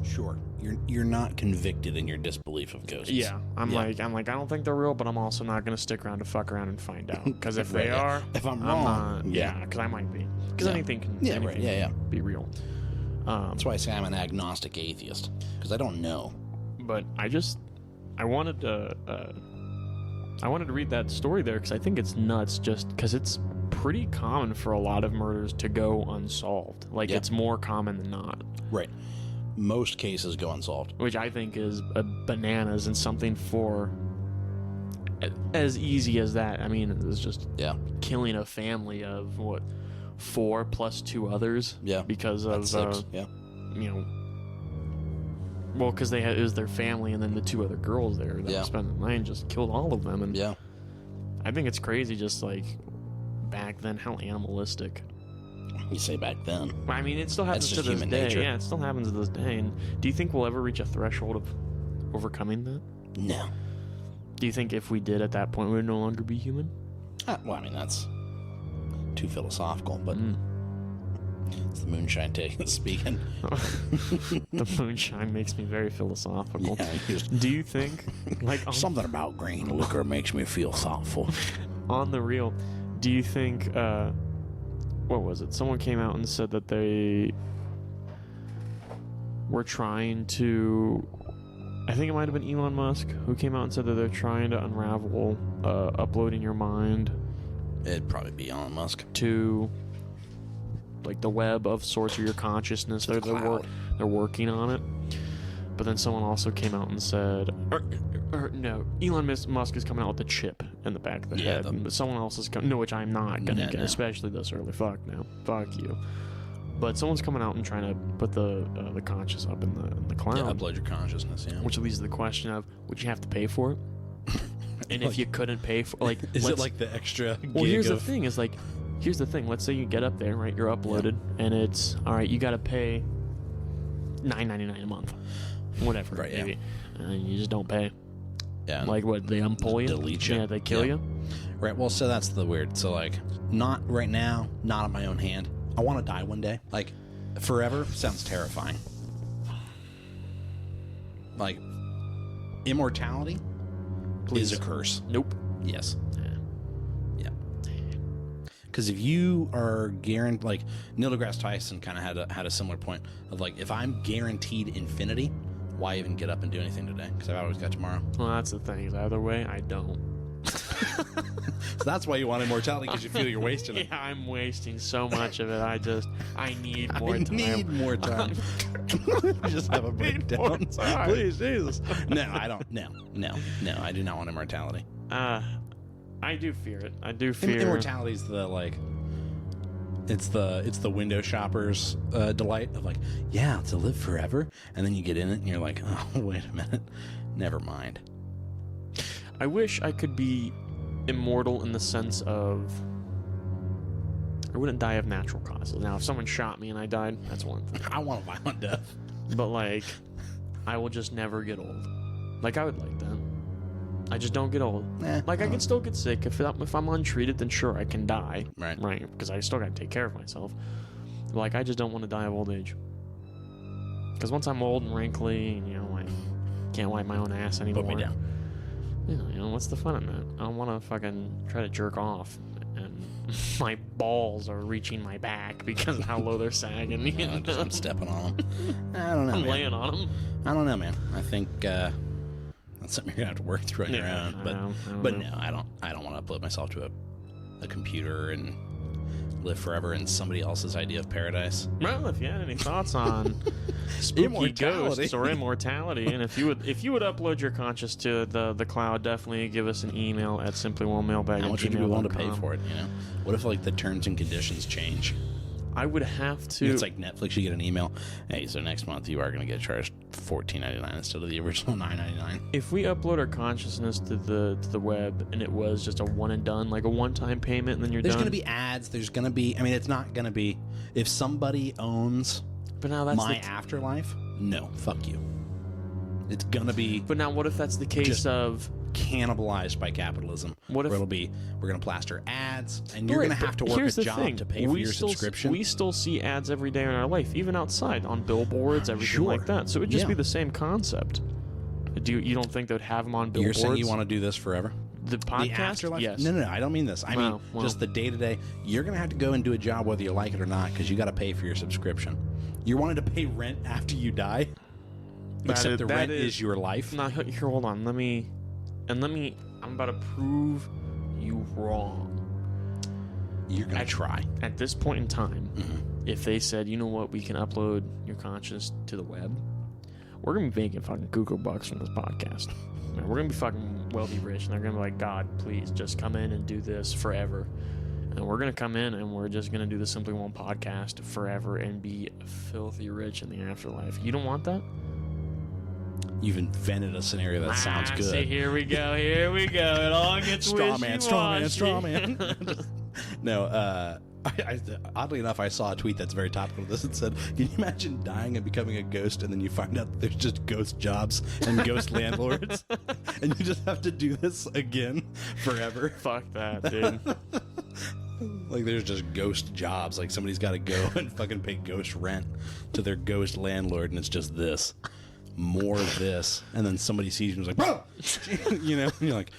Sure. You're not convicted in your disbelief of ghosts. Yeah, I'm like I don't think they're real, but I'm also not gonna stick around to fuck around and find out. Because if they are, if I'm wrong, because I might be. Because anything can be real. That's why I say I'm an agnostic atheist, because I don't know. But I wanted to read that story there because I think it's nuts. Just because it's pretty common for a lot of murders to go unsolved. Like it's more common than not. Right. Most cases go unsolved, which I think is bananas, and something for as easy as that. I mean, it's just killing a family of 4 plus 2 others. Yeah, because of 6. Because it was their family, and then the 2 other girls there that were spending the night and just killed all of them. And I think it's crazy, just like back then, how animalistic. You say back then. I mean, it still happens to this day. Nature. Yeah, it still happens to this day. And do you think we'll ever reach a threshold of overcoming that? No. Do you think if we did at that point, we would no longer be human? Well, I mean, that's too philosophical, but it's the moonshine speaking. The moonshine makes me very philosophical. Yeah, do you think... something about green liquor makes me feel thoughtful. On the real, do you think... what was it? Someone came out and said that they were trying to... I think it might have been Elon Musk who came out and said that they're trying to unravel uploading your mind. It'd probably be Elon Musk. To like the web of sorts of your consciousness. They're working on it. But then someone also came out and said... no, Elon Musk is coming out with the chip in the back of the head. But someone else is coming... No, which I'm not going to get, especially this early. Fuck no. Fuck you. But someone's coming out and trying to put the conscious up in the cloud. Yeah, upload your consciousness, Which leads to the question of, would you have to pay for it? And if you couldn't pay for... Is it like the extra gig? Well, here's the thing. Here's the thing. Let's say you get up there, right? You're uploaded, and it's... All right, you got to pay $9.99 a month. Whatever, right, maybe. And you just don't pay. Yeah. Like what, they unpull you? Delete you. Yeah, they kill you? Right, well, so that's the weird. So, not right now, not on my own hand. I want to die one day. Forever sounds terrifying. Immortality is a curse. Nope. Yes. Yeah. Because if you are guaranteed... Neil deGrasse Tyson kind of had a similar point of, if I'm guaranteed infinity... Why even get up and do anything today? Because I've always got tomorrow. Well, that's the thing. Either way, I don't. So that's why you want immortality, because you feel you're wasting it. Yeah, I'm wasting so much of it. I need more time. I need more time. Just have a breakdown. Please, Jesus. No, I don't. No. I do not want immortality. I do fear it. I do fear... Immortality's the, It's the window shopper's delight of to live forever, and then you get in it and you're like, oh, wait a minute, never mind. I wish I could be immortal in the sense of I wouldn't die of natural causes. Now, if someone shot me and I died, that's one thing. I want a violent death. But I will just never get old. I would like that. I just don't get old. I can still get sick. If I'm untreated, then sure, I can die. Right. Because I still got to take care of myself. But, I just don't want to die of old age. Because once I'm old and wrinkly, and, I can't wipe my own ass anymore. Put me down. What's the fun in that? I don't want to fucking try to jerk off. And my balls are reaching my back because of how low they're sagging. I'm stepping on them. I don't know, I'm laying on them. I don't know, man. I think... that's something you're gonna have to work through on your own. But no, I don't want to upload myself to a computer and live forever in somebody else's idea of paradise. Well, if you had any thoughts on spooky ghosts or immortality, and if you would upload your conscious to the cloud, definitely give us an email at simplyonemailbag@gmail.com. How much would you be willing to pay for it? What if the terms and conditions change? I would have to... It's like Netflix. You get an email. Hey, so next month you are going to get charged $14.99 instead of the original $9.99. If we upload our consciousness to the web and it was just a one and done, a one-time payment, and then there's going to be ads. There's going to be... it's not going to be... If somebody owns my afterlife, no, fuck you. It's gonna be But now, what if that's the case of cannibalized by capitalism? What if where it'll be we're gonna plaster ads, and you're Right, gonna have to but work a here's the job thing. to pay for your subscription? We still see ads every day in our life, even outside on billboards, everything Sure. like that. So it'd just Yeah. be the same concept. You don't think they'd have them on billboards? You're saying you want to do this forever? The podcast? The afterlife? Yes. No, I don't mean this. I mean well. just the day-to-day. You're going to have to go and do a job whether you like it or not because you got to pay for your subscription. You wanted to pay rent after you die? Except the rent is your life? Now, here, hold on. I'm about to prove you wrong. You're going to try. At this point in time, if they said, you know what, we can upload your conscience to the web, we're going to be making fucking Google bucks from this podcast. Man, we're going to be fucking wealthy rich, and they're going to be like, God, please, just come in and do this forever. And we're going to come in, and we're just going to do the Simply One podcast forever and be filthy rich in the afterlife. You don't want that? You've invented a scenario that sounds good. See, here we go. It all gets straw man. wishy-washy. No, oddly enough, I saw a tweet that's very topical of this. It said, can you imagine dying and becoming a ghost, and then you find out that there's just ghost jobs and ghost landlords, and you just have to do this again forever? Fuck that, dude. Like, there's just ghost jobs. Like, somebody's got to go and fucking pay ghost rent to their ghost landlord, and it's just this. More of this. And then somebody sees you and is like, bro! You know? And you're like...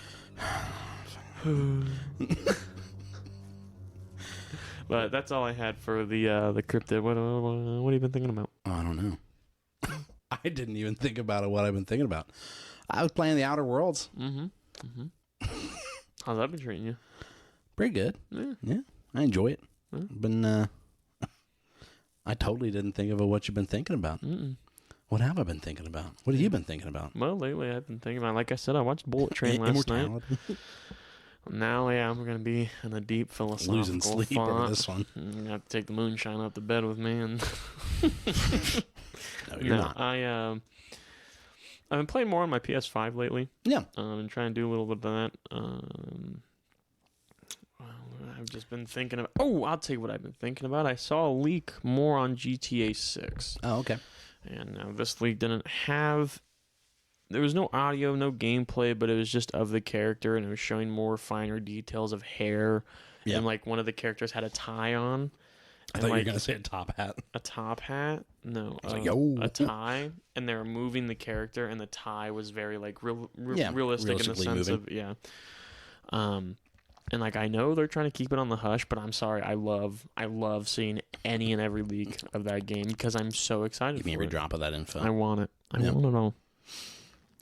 But that's all I had for the cryptid. What have you been thinking about? Oh, I don't know. I didn't even think about what I've been thinking about. I was playing the Outer Worlds. How's that been treating you? Pretty good. Yeah, I enjoy it. I totally didn't think of what you've been thinking about. What have I been thinking about? What have you been thinking about? Well, lately I've been thinking about, like I said, I watched Bullet Train last night. Now, yeah, I'm going to be in a deep philosophical losing sleep thought. over this one. I'm going to have to take the moonshine up to bed with me. And No, you're not. I've been playing more on my PS5 lately. Yeah. And trying to do a little bit of that. I've just been thinking about... Oh, I'll tell you what I've been thinking about. I saw a leak more on GTA 6. Oh, okay. And this leak didn't have... There was no audio, no gameplay, but it was just of the character, and it was showing more finer details of hair. Yeah. And, like, one of the characters had a tie on. I thought you were going to say a top hat. A top hat? No. I was like, yo. A tie. And they were moving the character, and the tie was very, like, realistic in the sense of... Yeah. And, like, I know they're trying to keep it on the hush, but I'm sorry. I love seeing any and every leak of that game because I'm so excited Give me every drop of that info. I want it. I want it all.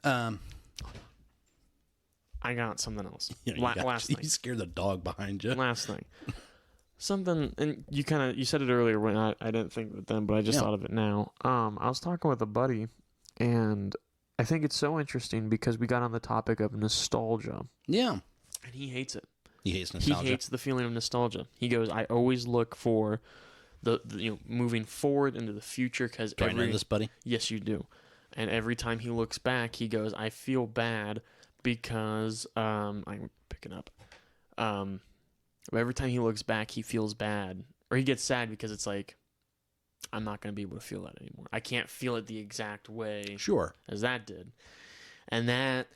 I got something else. Last you thing. scared the dog behind you. Last thing. Something, and you said it earlier when I didn't think of it then, but I just thought of it now. I was talking with a buddy, and I think it's so interesting because we got on the topic of nostalgia. Yeah. And he hates it. He hates nostalgia. He hates the feeling of nostalgia. He goes, I always look for the moving forward into the future because Do I know this, buddy? Yes, you do. And every time he looks back, he goes, I feel bad because I'm picking up. Every time he looks back, he feels bad. Or he gets sad because it's like, I'm not going to be able to feel that anymore. I can't feel it the exact way as that did. And that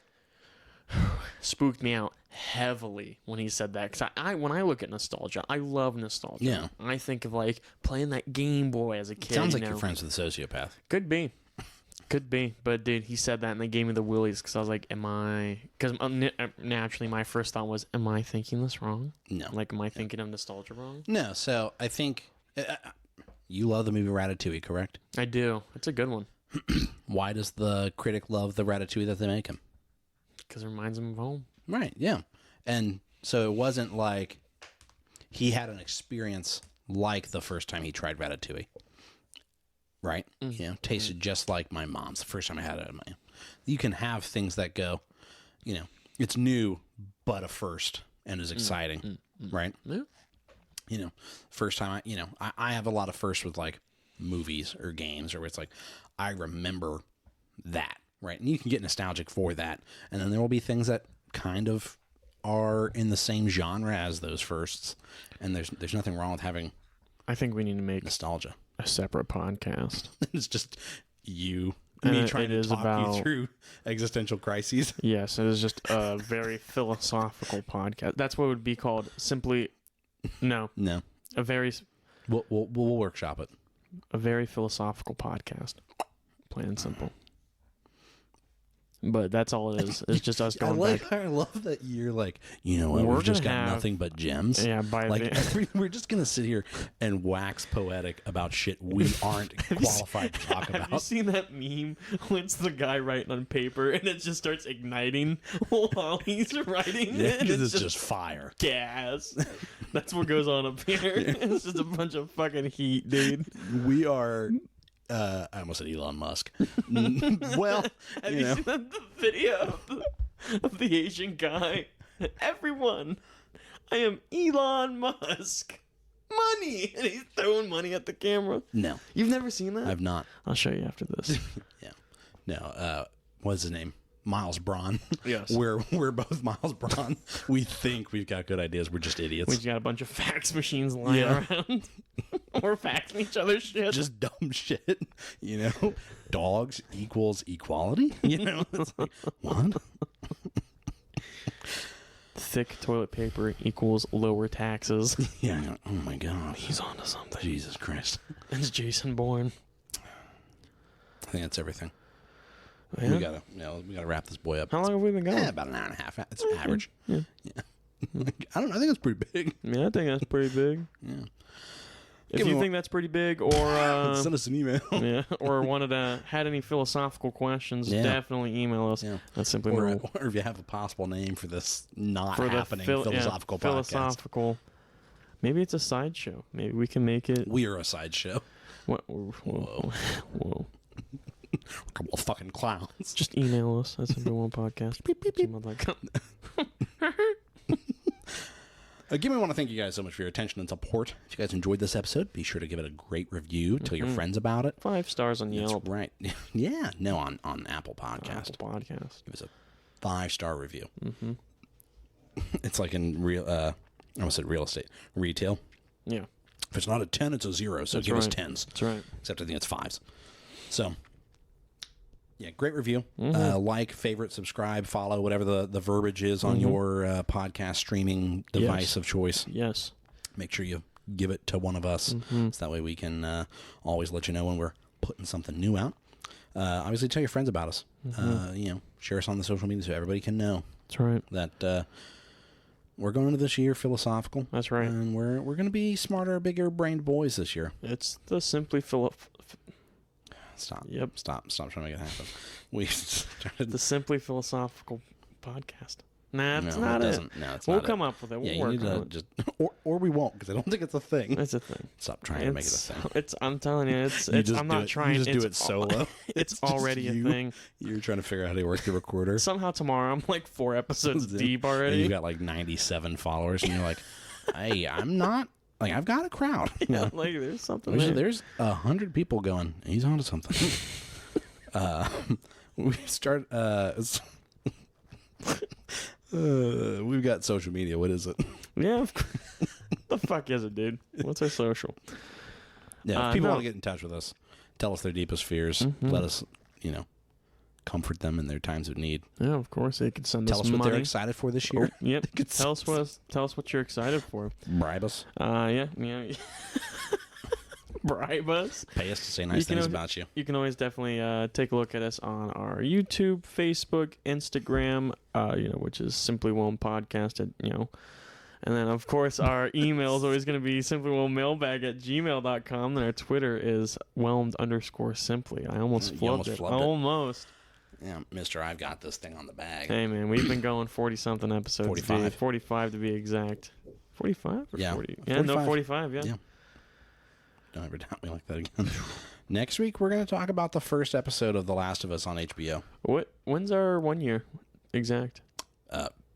spooked me out heavily when he said that. Because when I look at nostalgia, I love nostalgia. Yeah. I think of like playing that Game Boy as a kid. Sounds like you're friends with a sociopath. Could be. But dude, he said that and they gave me the willies because I was like, because naturally my first thought was, am I thinking this wrong? No. Like, am I thinking of nostalgia wrong? No, so I think you love the movie Ratatouille, correct? I do. It's a good one. Why does the critic love the Ratatouille that they make him? Because it reminds him of home. Right, yeah. And so it wasn't like he had an experience like the first time he tried Ratatouille. Right? Mm-hmm. You know, tasted just like my mom's the first time I had it. You can have things that go, it's new, but a first and is exciting. Right? Yeah. First time I have a lot of firsts with like movies or games or it's like, I remember that. Right? And you can get nostalgic for that. And then there will be things that kind of are in the same genre as those firsts. And there's nothing wrong with having I think we need to make nostalgia. A separate podcast. It's just you Me trying to talk you through existential crises. Yes, it is just a very philosophical podcast. That's what it would be called. Simply, no. A very... We'll workshop it. A very philosophical podcast. Plain and simple. But that's all it is. It's just us going back. I love that you're like, you know what? We've just got nothing but gems. Yeah, we're just gonna sit here and wax poetic about shit we aren't qualified to talk about. Have you seen that meme when it's the guy writing on paper and it just starts igniting while he's writing? Yeah, and it's just fire. Gas. That's what goes on up here. It's just a bunch of fucking heat, dude. We are. I almost said Elon Musk. Well, have you seen the video of the Asian guy? Everyone, I am Elon Musk. Money, and he's throwing money at the camera. No, you've never seen that? I've not. I'll show you after this. Yeah, no. What's his name? Miles Braun. Yes. We're both Miles Braun. We think we've got good ideas. We're just idiots. We've got a bunch of fax machines lying around. We're faxing each other shit. Just dumb shit. You know? Dogs equals equality? You know? It's like, what? Thick toilet paper equals lower taxes. Yeah. Oh my God. He's onto something. Jesus Christ. It's Jason Bourne. I think that's everything. Yeah. We gotta wrap this boy up. How long have we been going? About an hour and a half. It's average. Yeah. I don't know. I think it's pretty big. Yeah, I think that's pretty big. Yeah. If you think that's pretty big, or send us an email. Yeah, or had any philosophical questions, definitely email us. Yeah. That's simply or if you have a possible name for this happening philosophical podcast. Philosophical. Maybe it's a sideshow. Maybe we can make it. We are a sideshow. What? Whoa. We're a couple of fucking clowns. Just email us at simplyonepodcast. Again, we want to thank you guys so much for your attention and support. If you guys enjoyed this episode, be sure to give it a great review. Tell your friends about it. 5 stars on Yelp. That's right. Yeah. No, on Apple Podcast. Apple Podcast. Give us a 5-star review. Mm-hmm. It's like in I almost said real estate. Retail. Yeah. If it's not a 10, it's a 0. So give us 10s. That's right. Except I think it's 5s. So, yeah, great review. Like, favorite, subscribe, follow, whatever the verbiage is on your podcast streaming device of choice. Yes. Make sure you give it to one of us. So that way we can always let you know when we're putting something new out. Obviously, tell your friends about us. Share us on the social media so everybody can know. That's right. That we're going into this year philosophical. That's right. And we're going to be smarter, bigger brained boys this year. It's the Simply Stop. Yep. Stop trying to make it happen. We started the Simply Philosophical Podcast. Nah, it's not it. Doesn't. No, it's we'll not come up with it. We'll work on it. Just, or we won't, because I don't think it's a thing. It's a thing. Stop trying to make it a thing. I'm telling you, I'm not trying. You just do it solo. It's already a thing. You're trying to figure out how to work the recorder. Somehow tomorrow, I'm like 4 episodes deep already. And you got like 97 followers, and you're like, hey, I'm not. Like, I've got a crowd. Yeah, like there's something There's 100 people going, he's onto something. We start. We've got social media. What is it? Yeah. The fuck is it, dude? What's our social? Yeah, if people want to get in touch with us, tell us their deepest fears. Let us, comfort them in their times of need. Yeah, of course. They can send tell us us money. what they're excited for this year. Yep. Tell us what you're excited for. Bribe us. Yeah. Bribe us. Pay us to say nice things about you. You can always definitely take a look at us on our YouTube, Facebook, Instagram, which is Simply Whelmed Podcast and then of course our email is always going to be simplywhelmedmailbag@gmail.com, and our Twitter is whelmed_simply. I almost flubbed it. Almost. Yeah, Mister, I've got this thing on the bag. Hey man, we've been going 40-something episodes. 45. 45 to be exact. 45 or 40? Yeah, 45. 45, yeah. Don't ever doubt me like that again. Next week, we're going to talk about the first episode of The Last of Us on HBO. When's our 1 year exact?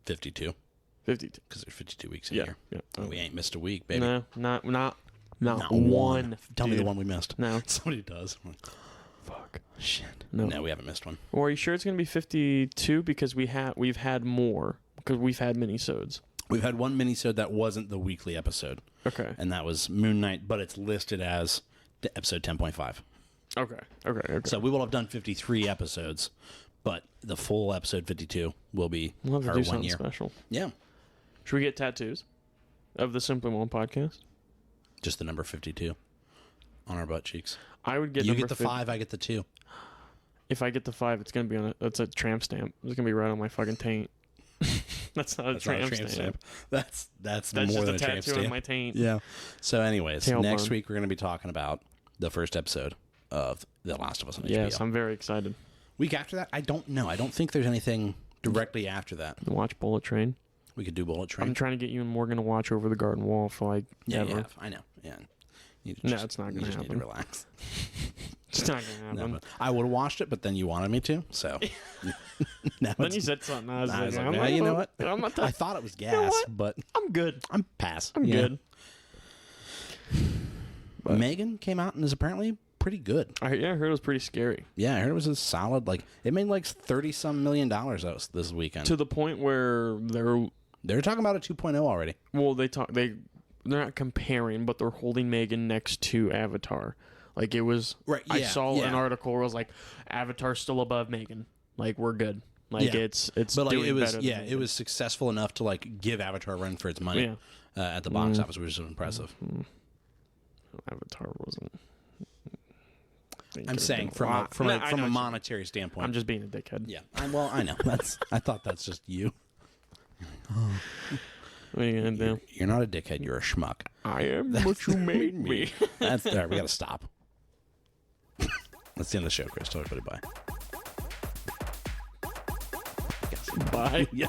52. 52. Because there's 52 weeks a year. Yeah. We ain't missed a week, baby. No, not one. Tell me the one we missed. No. Somebody does. Fuck. Shit. No, we haven't missed one. Or are you sure it's going to be 52? Because we've had more. Because we've had minisodes. We've had one minisode that wasn't the weekly episode. Okay. And that was Moon Knight, but it's listed as episode 10.5. Okay. So we will have done 53 episodes, but the full episode 52 will be We'll have to our do 1 something year. special. Yeah. Should we get tattoos of the Simply One podcast? Just the number 52 on our butt cheeks. I would get You number get the 5, I get the 2. If I get the 5, it's gonna be that's a tramp stamp. It's gonna be right on my fucking taint. That's not a tramp stamp. That's That's more just than a a tramp tattoo stamp. on my taint. Yeah. So anyways, Tailbone. next week we're going to be talking about the first episode of The Last of Us on HBO. Yes, I'm very excited. Week after that, I don't know. I don't think there's anything directly after that. Watch Bullet Train. We could do Bullet Train. I'm trying to get you and Morgan to watch Over the Garden Wall for like Yeah, ever. yeah, I know. Yeah. You No, just, it's not you gonna just need to happen. relax. It's not gonna No, happen. but I would have watched it, but then you wanted me to, so. Now Then it's- you said something. I was I was like, like, I'm yeah, not you know gonna- what? I'm not. I thought it was gas, know what? but I'm good. I'm pass. I'm Yeah. good. But- Megan came out and is apparently pretty good. I heard it was pretty scary. Yeah, I heard it was a solid, like, it made like $30-some million this weekend. To the point where They're talking about a 2.0 already. they're not comparing, but they're holding Megan next to Avatar. Like it was, Right, I yeah, saw yeah. an article where it was like, Avatar's still above Megan. Like we're good. Like Yeah. it's But like doing it was, better than yeah, it Megan. was successful enough to like give Avatar a run for its money Yeah. at the box office, which is impressive. Avatar wasn't. I'm saying from a monetary standpoint. I'm just being a dickhead. Yeah. I know. I thought that's just you. What are you gonna do? You're not a dickhead. You're a schmuck. I am what you made me. That's there. We got to stop. That's the end of the show, Chris. Tell everybody bye. Bye. Yeah.